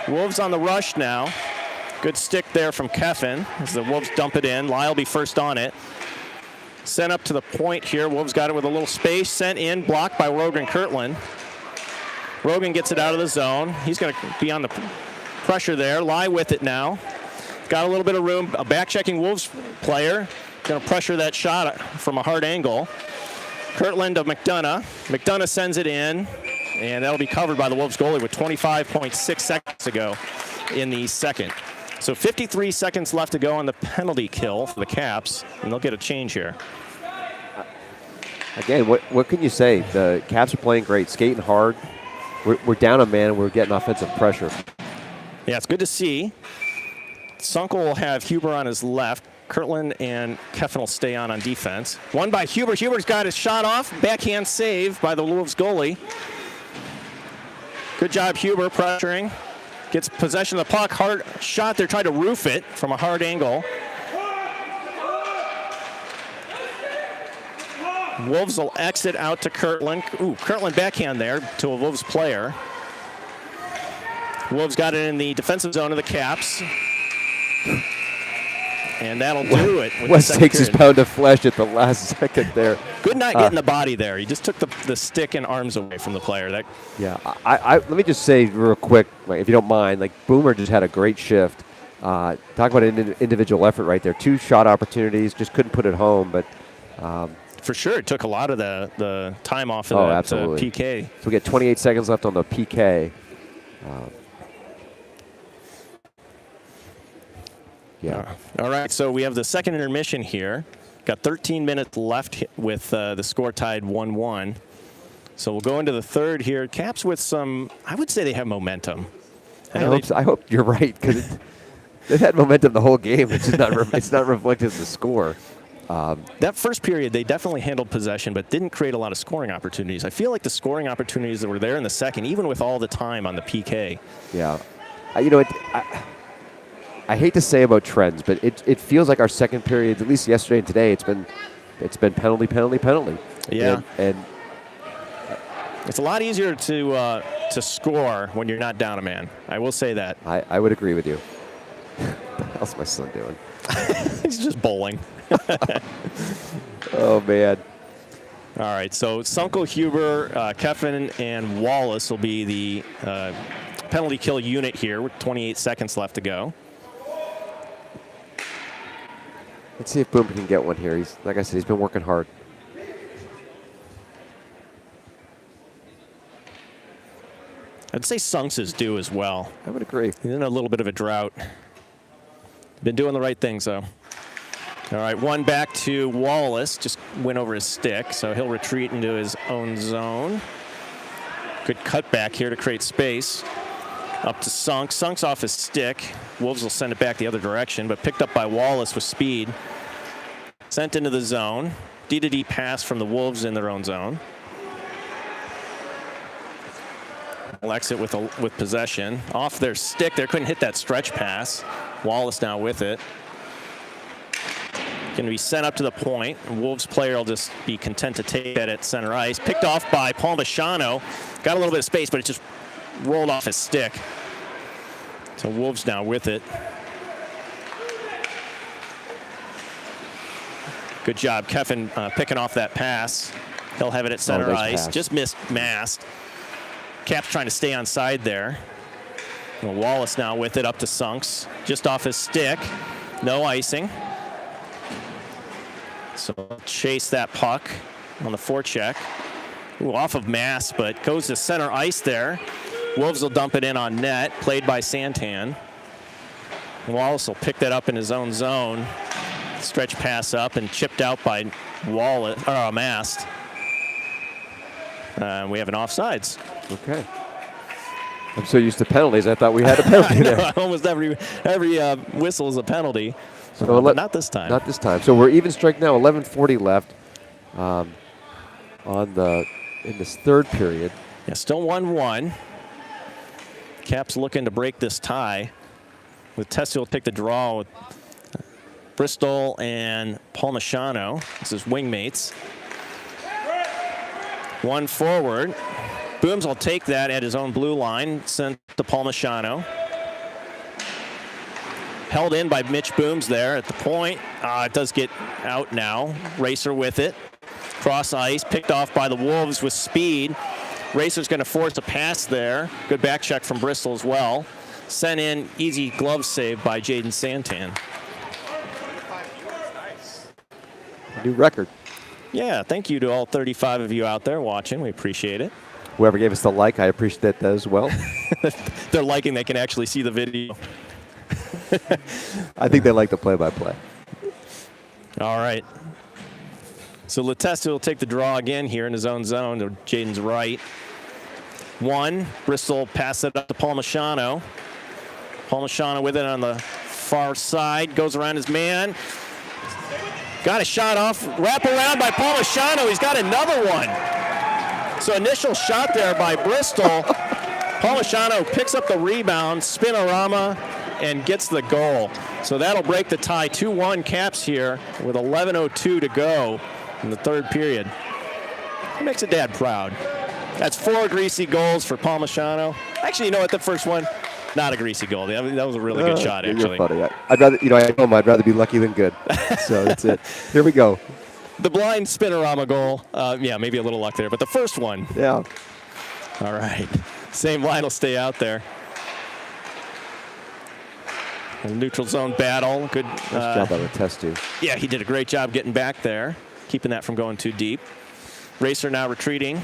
Wolves on the rush now. Good stick there from Keffin as the Wolves dump it in. Lie will be first on it. Sent up to the point here. Wolves got it with a little space. Sent in, blocked by Rogan Kirtland. Rogan gets it out of the zone. He's going to be on the pressure there. Lie with it now. Got a little bit of room. A back-checking Wolves player. Going to pressure that shot from a hard angle. Kirtland to McDonough. McDonough sends it in, and that'll be covered by the Wolves goalie with 25.6 seconds to go in the second. So 53 seconds left to go on the penalty kill for the Caps, and they'll get a change here. Again, what can you say? The Caps are playing great, skating hard. We're down a man, and we're getting offensive pressure. Yeah, it's good to see. Sunkel will have Huber on his left. Kirtland and Keffin will stay on defense. One by Huber. Huber's got his shot off. Backhand save by the Wolves goalie. Good job, Huber, pressuring. Gets possession of the puck. Hard shot there. Tried to roof it from a hard angle. Wolves will exit out to Kirtland. Ooh, Kirtland backhand there to a Wolves player. Wolves got it in the defensive zone of the Caps. And that'll do it. West takes his pound of flesh at the last second there. Good not getting the body there. He just took the stick and arms away from the player. Let me just say real quick, if you don't mind, Boomer just had a great shift. Talk about an individual effort right there. 2 shot opportunities, just couldn't put it home. But for sure, it took a lot of the time off of that PK. So we get 28 seconds left on the PK. Yeah. All right, so we have the second intermission here. Got 13 minutes left with the score tied 1-1. So we'll go into the third here. Caps with some, I would say they have momentum. I hope you're right, because they've had momentum the whole game. It's just not it's not reflected in the score. That first period, they definitely handled possession, but didn't create a lot of scoring opportunities. I feel like the scoring opportunities that were there in the second, even with all the time on the PK. Yeah. I hate to say about trends, but it feels like our second period, at least yesterday and today, it's been penalty. Yeah. And it's a lot easier to score when you're not down a man. I will say that. I would agree with you. What the hell's my son doing? He's just bowling. Oh, man. All right, so Sunkel, Huber, Keffin, and Wallace will be the penalty kill unit here with 28 seconds left to go. Let's see if Boom can get one here. Like I said, he's been working hard. I'd say Sunks is due as well. I would agree. He's in a little bit of a drought. Been doing the right things, though. All right, one back to Wallace. Just went over his stick, so he'll retreat into his own zone. Good cutback here to create space. Up to Sunk. Sunk's off his stick. Wolves will send it back the other direction, but picked up by Wallace with speed. Sent into the zone. D-to-D pass from the Wolves in their own zone. Will exit with possession. Off their stick there, couldn't hit that stretch pass. Wallace now with it. Going to be sent up to the point. Wolves player will just be content to take that at center ice. Picked off by Palmisano. Got a little bit of space, but it just rolled off his stick. So Wolves now with it. Good job, Keffin, picking off that pass. He'll have it at center ice. Pass. Just missed Mast. Caps trying to stay on side there. Well, Wallace now with it up to Sunks. Just off his stick. No icing. So chase that puck on the forecheck. Ooh, off of Mast, but goes to center ice there. Wolves will dump it in on net, played by Santan. Wallace will pick that up in his own zone. Stretch pass up and chipped out by Mast. We have an offsides. Okay. I'm so used to penalties, I thought we had a penalty there. Almost every whistle is a penalty. So But not this time. Not this time. So we're even strike now. 11:40 left in this third period. Yeah, still 1-1. Caps looking to break this tie. With Tessie will take the draw with Bristol and Palmisano. This is wingmates. One forward. Booms will take that at his own blue line. Sent to Palmisano. Held in by Mitch Booms there at the point. It does get out now. Racer with it. Cross ice. Picked off by the Wolves with speed. Racer's going to force a pass there. Good back check from Bristol as well. Sent in. Easy glove save by Jaden Santan. New record. Yeah, thank you to all 35 of you out there watching. We appreciate it. Whoever gave us the like, I appreciate that as well. They're liking they can actually see the video. I think they like the play-by-play. All right. So Latesta will take the draw again here in his own zone to Jaden's right. One. Bristol pass it up to Palmisano. Palmisano with it on the far side. Goes around his man. Got a shot off. Wrap around by Palmisano. He's got another one. So initial shot there by Bristol. Palmisano picks up the rebound. Spinorama. And gets the goal. So that'll break the tie. 2-1 Caps here with 11:02 to go in the third period. It makes a dad proud. That's 4 greasy goals for Palmisano. Actually, you know what? The first one, not a greasy goal. That was a really good shot, actually. You're funny. I'd rather, I'd rather be lucky than good. So that's it. Here we go. The blind Spinorama goal, yeah, maybe a little luck there. But the first one. Yeah. All right. Same line will stay out there. A neutral zone battle. Good Nice job by the test, too. Yeah, he did a great job getting back there, keeping that from going too deep. Racer now retreating.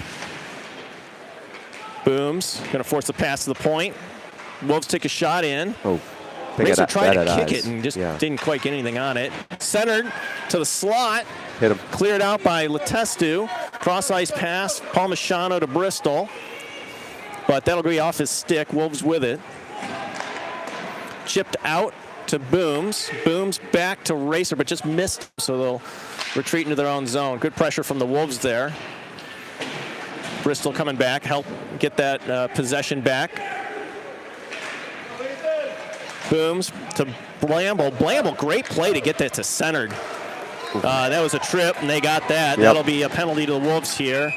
Booms, going to force the pass to the point. Wolves take a shot in. Oh, Racer tried to kick it and just didn't quite get anything on it. Centered to the slot. Hit him. Cleared out by Letestu. Cross ice pass, Palmisano to Bristol. But that'll be off his stick. Wolves with it. Chipped out to Booms. Booms back to Racer, but just missed, so they'll retreat into their own zone. Good pressure from the Wolves there. Bristol coming back, help get that possession back. Booms to Blamble. Blamble, great play to get that to centered. That was a trip, and they got that. Yep. That'll be a penalty to the Wolves here.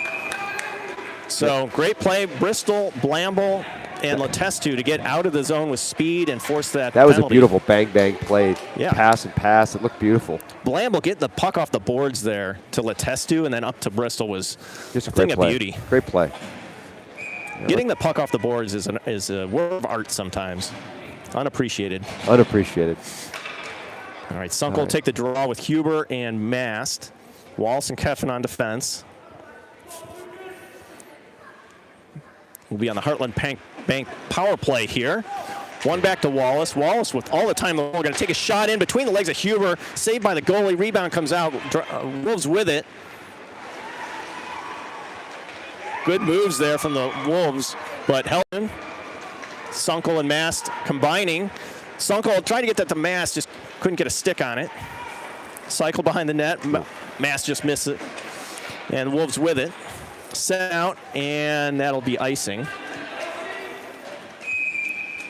So great play, Bristol, Blamble, and Letestu to get out of the zone with speed and force that That was penalty. a beautiful bang play. Yeah. Pass and pass. It looked beautiful. Blamble getting the puck off the boards there to Letestu and then up to Bristol was Just a thing great of play. beauty. Great play. Getting the puck off the boards is a work of art sometimes. Unappreciated. Unappreciated. All right, Sunk will take the draw with Huber and Mast. Wallace and Keffin on defense. We'll be on the Heartland Bank power play here. One back to Wallace. Wallace with all the time in the world, going to take a shot in between the legs of Huber. Saved by the goalie. Rebound comes out. Wolves with it. Good moves there from the Wolves, but Helton, Sunkel and Mast combining. Sunkel tried to get that to Mast, just couldn't get a stick on it. Cycle behind the net. Mast just missed it. And Wolves with it. Set out, and that'll be icing.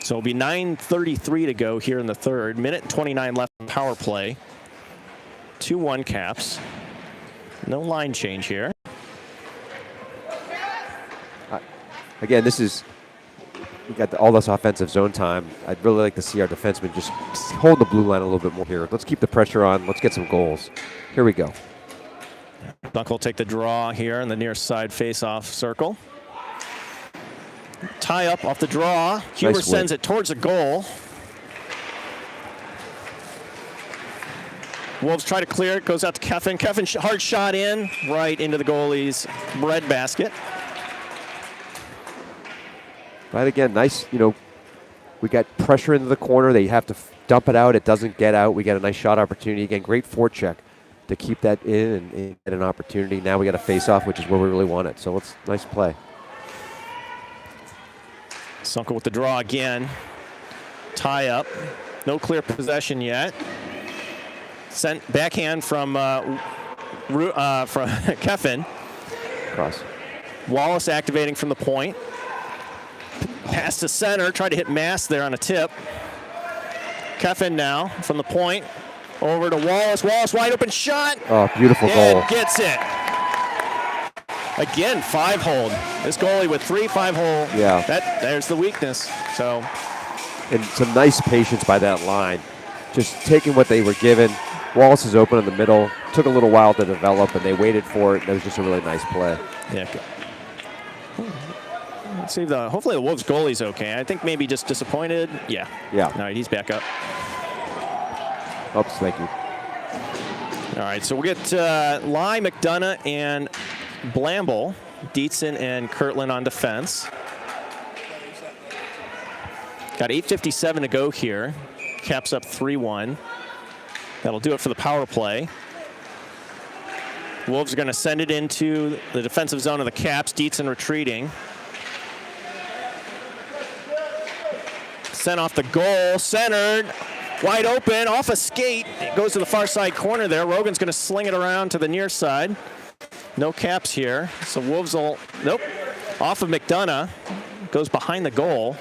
So it'll be 9:33 to go here in the third. Minute and 29 left in power play. 2-1 Caps. No line change here. Again, this is, we got all this offensive zone time. I'd really like to see our defensemen just hold the blue line a little bit more here. Let's keep the pressure on. Let's get some goals. Here we go. Dunk will take the draw here in the near side face-off circle. Tie up off the draw. Huber Nice sends it towards the goal. Wolves try to clear it. Goes out to Keffin. Keffin, hard shot in, right into the goalie's breadbasket. But again, nice, we got pressure into the corner. They have to dump it out. It doesn't get out. We got a nice shot opportunity. Again, great forecheck to keep that in and get an opportunity. Now we got a face-off, which is where we really want it. So it's nice play. Sunkel with the draw again. Tie up. No clear possession yet. Sent backhand from Keffin. Cross. Wallace activating from the point. Pass to center. Tried to hit Mast there on a tip. Keffin now from the point. Over to Wallace. Wallace wide open shot. Oh, beautiful goal. And gets it. Again, 5-hole. This goalie with 3 5-hole. Yeah. There's the weakness. So. And some nice patience by that line. Just taking what they were given. Wallace is open in the middle. Took a little while to develop, and they waited for it. That was just a really nice play. Yeah. Let's see. Hopefully the Wolves goalie's okay. I think maybe just disappointed. Yeah. Yeah. All right, he's back up. Oops, thank you. All right, so we'll get Lai, McDonough, and Blamble, Dietzen and Kirtland on defense. Got 8:57 to go here. Caps up 3-1. That'll do it for the power play. Wolves are going to send it into the defensive zone of the Caps. Dietzen retreating. Sent off the goal, centered, wide open, off a skate. It goes to the far side corner there. Rogan's going to sling it around to the near side. No Caps here, so Wolves will, nope, off of McDonough. Goes behind the goal.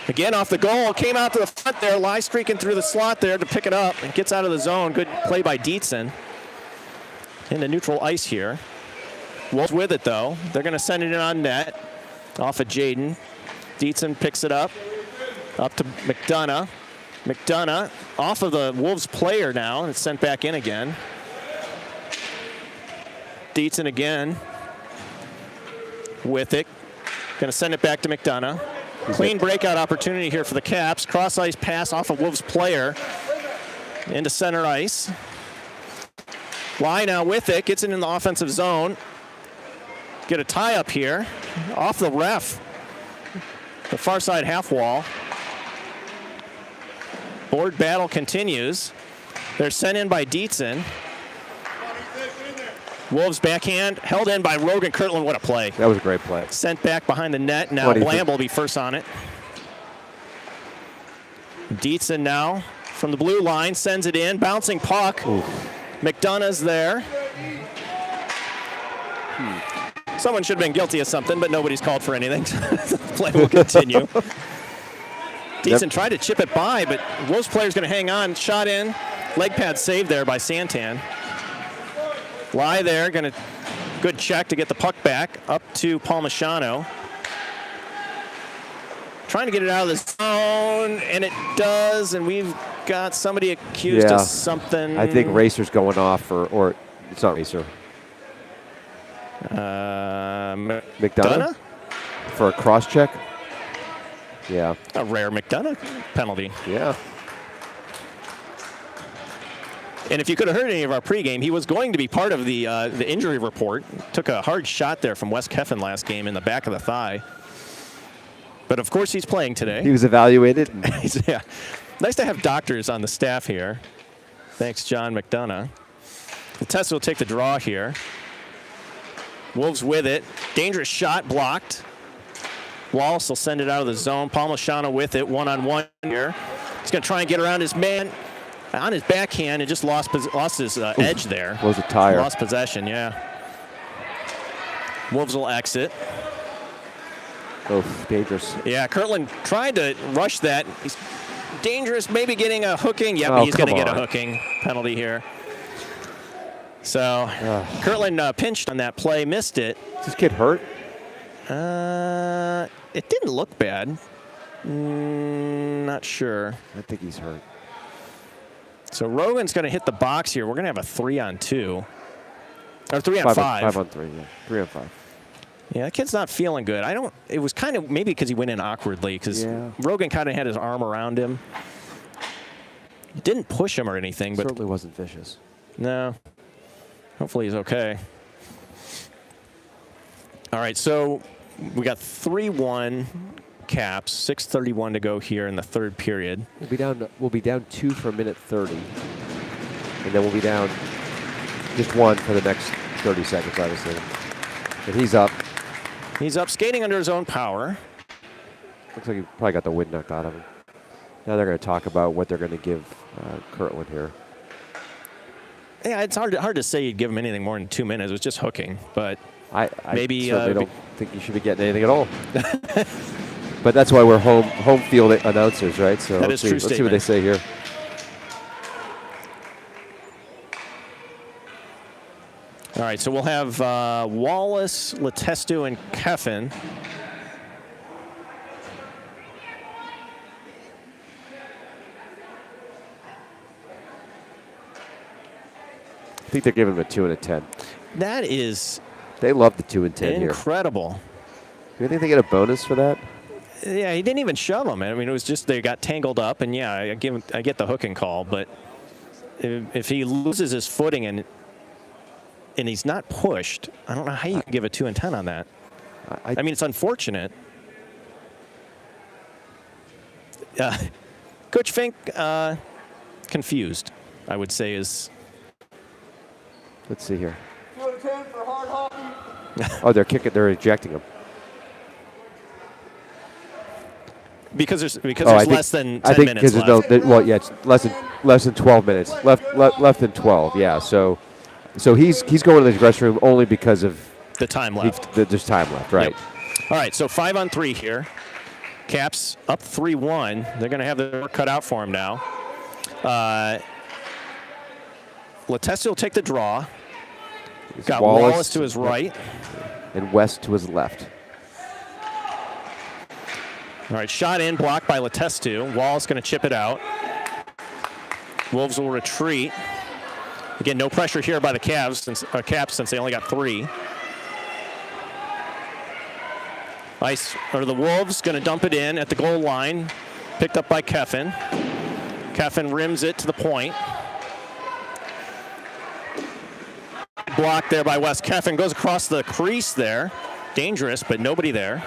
Again, off the goal, came out to the front there, Lai streaking through the slot there to pick it up and gets out of the zone. Good play by Dietzen. Into neutral ice here. Wolves with it though. They're going to send it in on net. Off of Jaden. Dietzen picks it up to McDonough. McDonough off of the Wolves player now, and it's sent back in again. Dietzen again with it. Going to send it back to McDonough. Clean breakout opportunity here for the Caps. Cross ice pass off of Wolves player into center ice. Lai now with it, gets it in the offensive zone. Get a tie up here off the ref. The far side half wall. Board battle continues. They're sent in by Dietzen. Wolves backhand, held in by Rogan Kirtland. What a play. That was a great play. Sent back behind the net. Now What do you Blamble think? will be first on it. Dietzen now from the blue line, sends it in. Bouncing puck. McDonough's there. Someone should have been guilty of something, but nobody's called for anything. The play will continue. Dietzen tried to chip it by, but Wolves player's going to hang on. Shot in. Leg pad saved there by Santan. Lie there. Good check to get the puck back. Up to Palmisano. Trying to get it out of the zone, and it does, and we've got somebody accused of something. I think Racer's going off, or it's not Racer. McDonough? For a cross check? Yeah. A rare McDonough penalty. Yeah. And if you could have heard any of our pregame, he was going to be part of the injury report. Took a hard shot there from Wes Keffen last game in the back of the thigh. But of course he's playing today. He was evaluated. Yeah. Nice to have doctors on the staff here. Thanks, John McDonough. The Tessa will take the draw here. Wolves with it. Dangerous shot blocked. Wallace will send it out of the zone. Palmisano with it, one-on-one here. He's going to try and get around his man on his backhand and just lost his edge there. Was a tire. Lost possession, yeah. Wolves will exit. Oh, dangerous. Yeah, Kirtland tried to rush that. He's dangerous, maybe getting a hooking. Yep, Oh, he's going to come get a on. hooking penalty here. So Kirtland pinched on that play, missed it. Is this kid hurt? It didn't look bad. Not sure. I think he's hurt. So Rogan's going to hit the box here. We're going to have a 3-on-2. Or 3-on-5. 5-on-3, yeah. 3-on-5. Yeah, that kid's not feeling good. It was kind of maybe because he went in awkwardly because Rogan kind of had his arm around him. He didn't push him or anything, but Certainly wasn't vicious. no. Hopefully he's okay. All right, so we got 3-1 Caps, 6:31 to go here in the third period. We'll be down 2 for a minute 30. And then we'll be down just 1 for the next 30 seconds, obviously. But he's up. He's up, skating under his own power. Looks like he probably got the wind knocked out of him. Now they're going to talk about what they're going to give Kirtland here. Yeah, it's hard to say you'd give him anything more than 2 minutes. It was just hooking, but I maybe certainly don't think you should be getting anything at all. But that's why we're home field announcers, right? So That let's is true see what they say here. All right, so we'll have Wallace, Letestu, and Keffen. I think they're giving him a 2 and a 10. That is They love the 2 and 10 here. incredible. Do you think they get a bonus for that? Yeah, he didn't even shove him. I mean, it was just they got tangled up, and yeah, I get the hooking call, but if he loses his footing and he's not pushed, I don't know how you can give a 2 and 10 on that. I mean, it's unfortunate. Coach Fink, confused, I would say is. Let's see here. Oh, they're ejecting him. Because there's I think- less than 10 I think minutes there's left. yeah, it's less than 12 minutes left than 12. Yeah, so he's going to the dressing room only because of The time left. there's time left, right? Yep. All right, so 5-on-3 here. Caps up 3-1. They're going to have their work cut out for him now. Letestu will take the draw. It's Got Wallace to his right. and West to his left. All right, shot in, blocked by Letestu. Wallace going to chip it out. Wolves will retreat. Again, no pressure here by the Caps since they only got 3. The Wolves going to dump it in at the goal line. Picked up by Keffen. Keffen rims it to the point. Blocked there by Wes Keffen. Goes across the crease there. Dangerous, but nobody there.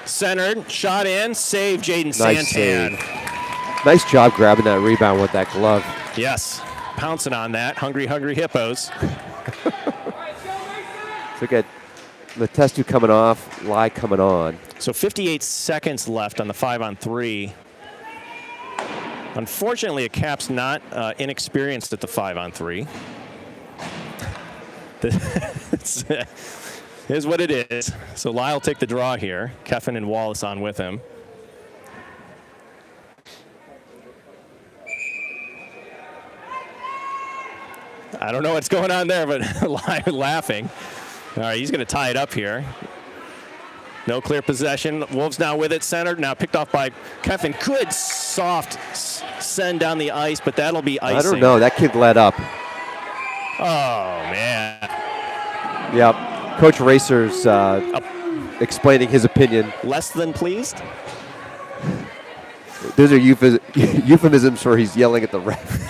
Centered, shot in, save Jaden Nice Santan. save. Nice job grabbing that rebound with that glove. Yes. pouncing on that. Hungry, hungry hippos. Look at Letestu coming off, Lai coming on. So 58 seconds left on the 5-on-3. Unfortunately, a Cap's not inexperienced at the 5-on-3. Here's what it is. So Lai will take the draw here. Keffin and Wallace on with him. I don't know what's going on there, but Lai laughing. All right, he's going to tie it up here. No clear possession. Wolves now with it centered. Now picked off by Keffin. Good soft send down the ice, but that'll be icing. I don't know. That kid let up. Oh, man. Yep. Coach Racer's explaining his opinion. Less than pleased? Those are euphemisms for he's yelling at the ref.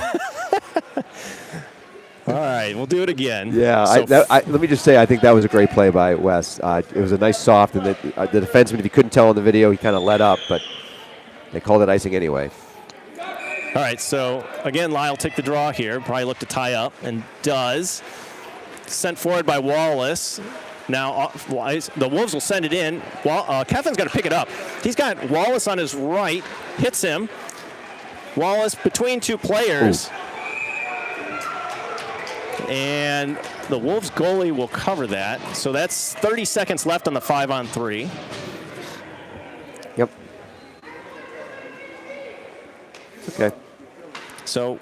All right, we'll do it again. Yeah, So let me just say, I think that was a great play by Wes. It was a nice soft, and the defenseman, if you couldn't tell in the video, he kind of let up, but they called it icing anyway. all right, so again, Lyle take the draw here. Probably look to tie up, and does. Sent forward by Wallace. Now the Wolves will send it in. Keffin's got to pick it up. He's got Wallace on his right, hits him. Wallace between two players. Ooh. And the Wolves goalie will cover that. So that's 30 seconds left on the 5-on-3. Yep. Okay. So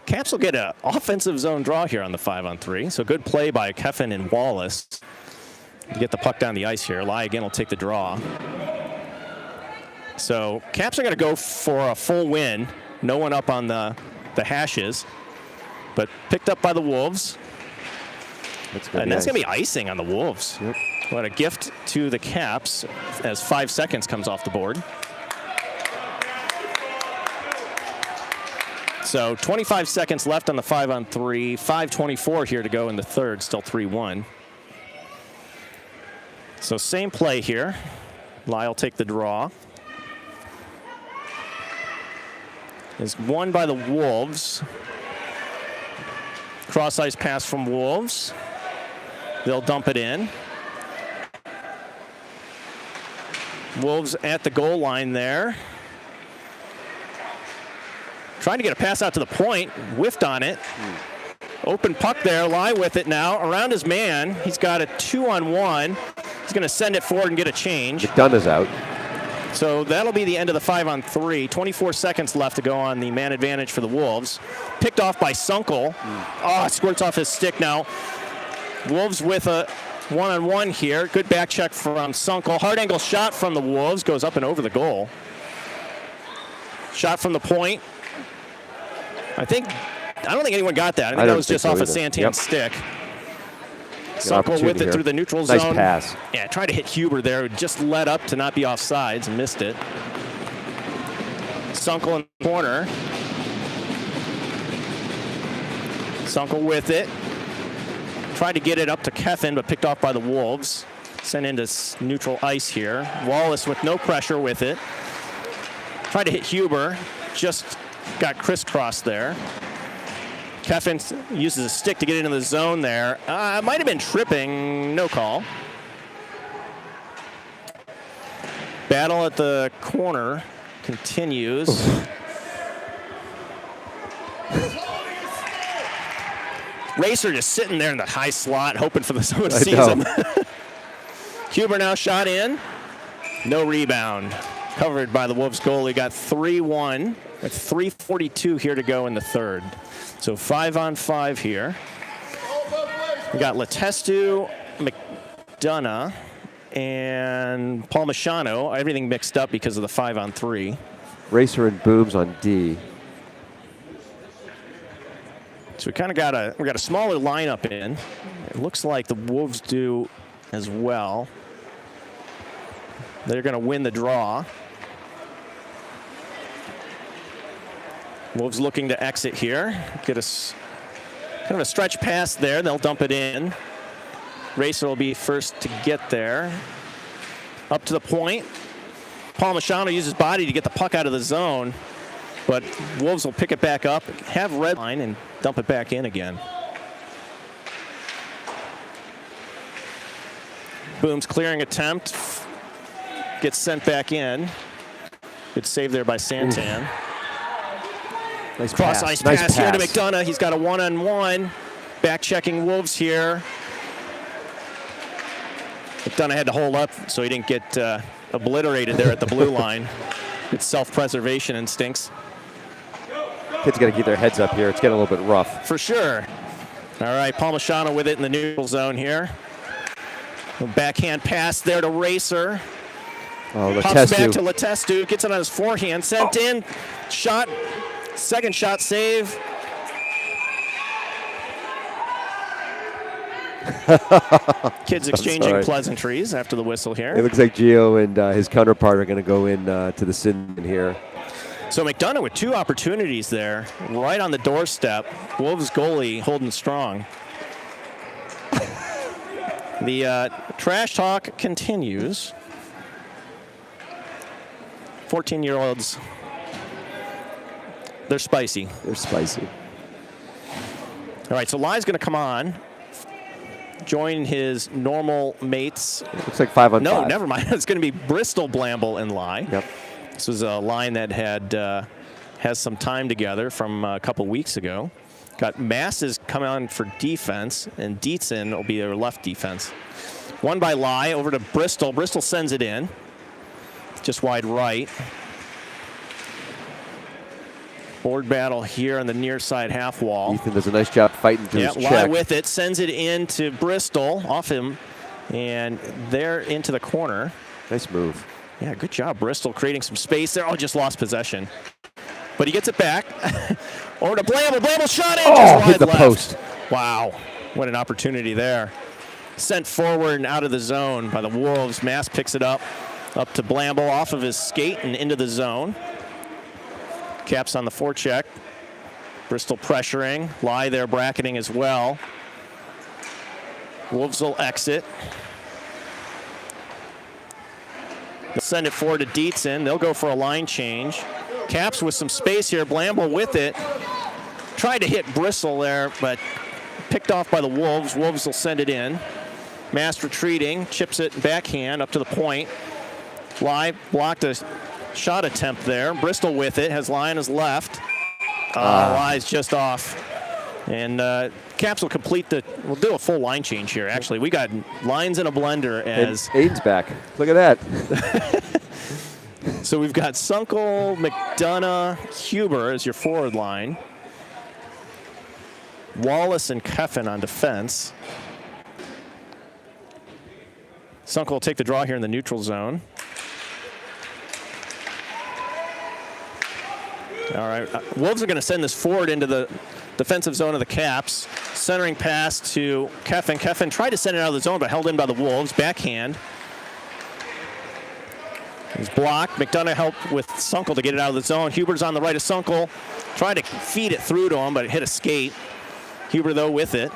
Caps will get an offensive zone draw here on the 5-on-3. So good play by Keffin and Wallace to get the puck down the ice here. Lai again will take the draw. So Caps are going to go for a full win. No one up on the hashes, but picked up by the Wolves. And that's going to be icing on the Wolves. Yep. What a gift to the Caps as 5 seconds comes off the board. So 25 seconds left on the 5-on-3. 5:24 here to go in the third. Still 3-1. So same play here. Lyle take the draw. Is won by the Wolves. Cross ice pass from Wolves. They'll dump it in. Wolves at the goal line there. Trying to get a pass out to the point. Whiffed on it. Open puck there. Lai with it now. Around his man. He's got a 2-on-1. He's going to send it forward and get a change. McDonough's out. So that'll be the end of the 5-on-3. 24 seconds left to go on the man advantage for the Wolves. Picked off by Sunkel. Oh, it squirts off his stick now. Wolves with a 1-on-1 here. Good back check from Sunkel. Hard angle shot from the Wolves. Goes up and over the goal. Shot from the point. I don't think anyone got that. I think that was just off of Santan's stick. Sunkel with it through the neutral zone. Nice pass. Yeah, tried to hit Huber there. Just led up to not be offsides and missed it. Sunkel in the corner. Sunkel with it. Tried to get it up to Keffin, but picked off by the Wolves. Sent into neutral ice here. Wallace with no pressure with it. Tried to hit Huber. Just got crisscrossed there. Keffin uses a stick to get into the zone there. It might have been tripping. No call. Battle at the corner continues. Racer just sitting there in the high slot, hoping for someone sees him. Huber now shot in. No rebound. Covered by the Wolves goalie. Got 3-1 with 3:42 here to go in the third. So 5-on-5 here. We got Letestu, McDonough, and Paul Machano. Everything mixed up because of the 5-on-3. Racer and Booms on D. So we kind of got a smaller lineup in. It looks like the Wolves do as well. They're going to win the draw. Wolves looking to exit here. Get a kind of a stretch pass there. They'll dump it in. Racer will be first to get there. Up to the point. Paul Machano uses body to get the puck out of the zone. But Wolves will pick it back up, have red line, and dump it back in again. Boom's clearing attempt. Gets sent back in. Good save there by Santan. Nice Cross pass. ice Nice pass here to pass. McDonough. He's got a one-on-one. Back checking Wolves here. McDonough had to hold up so he didn't get obliterated there at the blue line. It's self-preservation instincts. Kids got to keep their heads up here. It's getting a little bit rough. For sure. All right, Palmisano with it in the neutral zone here. A backhand pass there to Racer. Oh, Pops back Letestu. to Letestu. Gets it on his forehand. Sent in. Shot. Second shot save. Kids exchanging right. pleasantries after the whistle It here. looks like Gio and his counterpart are going to go in to the sin here. So McDonough with two opportunities there, right on the doorstep. Wolves goalie holding strong. The trash talk continues. 14-year-olds, they're spicy. They're spicy. All right, so Ly's going to come on, join his normal mates. Looks like 5 on 5. No, never mind. It's going to be Bristol, Blamble, and Ly. Yep. This was a line that has some time together from a couple weeks ago. Got Masses coming on for defense, and Dietzen will be their left defense. One by Ly over to Bristol. Bristol sends it in, just wide right. Board battle here on the near side half wall. Ethan does a nice job fighting through Yeah, his Ly check. with it, sends it in to Bristol, off him, and they're into the corner. Nice move. Yeah, good job, Bristol, creating some space there. Oh, just lost possession. But he gets it back. Over to Blamble. Blamble shot in. Oh, just hit wide the left. post. Wow, what an opportunity there. Sent forward and out of the zone by the Wolves. Mass picks it up to Blamble off of his skate and into the zone. Caps on the forecheck. Bristol pressuring. Ly there bracketing as well. Wolves will exit. They'll send it forward to Dietzen. They'll go for a line change. Caps with some space here. Blamble with it. Tried to hit Bristol there, but picked off by the Wolves. Wolves will send it in. Mass retreating. Chips it backhand up to the point. Ly blocked a shot attempt there. Bristol with it. Has Ly on his left. Ly's just off. And Caps will we'll do a full line change here. Actually, we got lines in a blender as. And Aiden's back. Look at that. So we've got Sunkel, McDonough, Huber as your forward line. Wallace and Keffin on defense. Sunkel will take the draw here in the neutral zone. All right, Wolves are going to send this forward into the defensive zone of the Caps. Centering pass to Keffin. Keffin tried to send it out of the zone, but held in by the Wolves. Backhand. He's blocked. McDonough helped with Sunkel to get it out of the zone. Huber's on the right of Sunkel. Tried to feed it through to him, but it hit a skate. Huber, though, with it.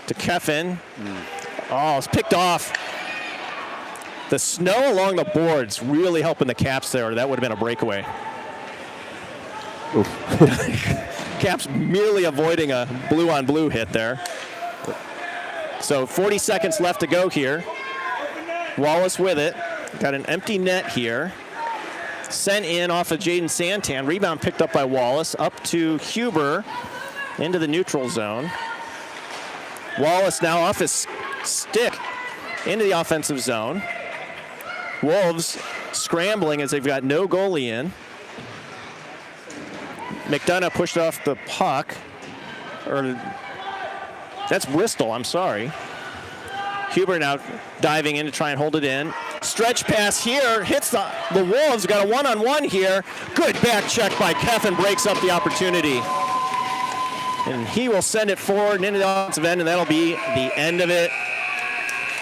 To Keffin. Oh, it's picked off. The snow along the boards really helping the Caps there. That would have been a breakaway. Caps merely avoiding a blue-on-blue hit there. So 40 seconds left to go here. Wallace with it. Got an empty net here. Sent in off of Jaden Santan. Rebound picked up by Wallace. Up to Huber into the neutral zone. Wallace now off his stick into the offensive zone. Wolves scrambling as they've got no goalie in. McDonough pushed off the puck. That's Bristol, I'm sorry. Huber now diving in to try and hold it in. Stretch pass here, hits the Wolves. Got a one-on-one here. Good back check by Keffin, breaks up the opportunity. And he will send it forward and into the offensive end, and that'll be the end of it.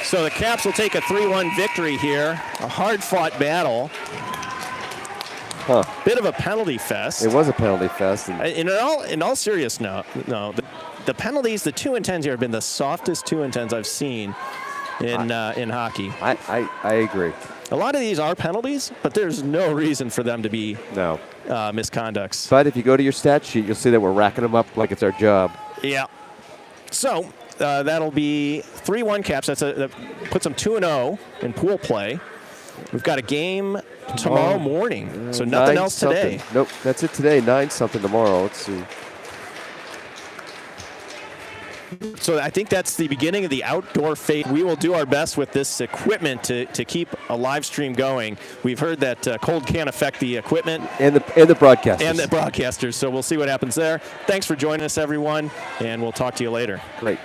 So the Caps will take a 3-1 victory here. A hard-fought battle. Bit of a penalty fest. It was a penalty fest. In all seriousness, no. The penalties, the 2-10s here have been the softest 2-10s I've seen in hockey. I agree. A lot of these are penalties, but there's no reason for them to be No. misconducts. But if you go to your stat sheet, you'll see that we're racking them up like it's our job. Yeah. So that'll be 3-1 Caps. That puts them 2-0 in pool play. We've got a game tomorrow morning, so nothing else today. Nope, that's it today. 9-something tomorrow. Let's see. So I think that's the beginning of the outdoor phase. We will do our best with this equipment to keep a live stream going. We've heard that cold can affect the equipment And the broadcasters. and the broadcasters, so we'll see what happens there. Thanks for joining us, everyone, and we'll talk to you later. Great.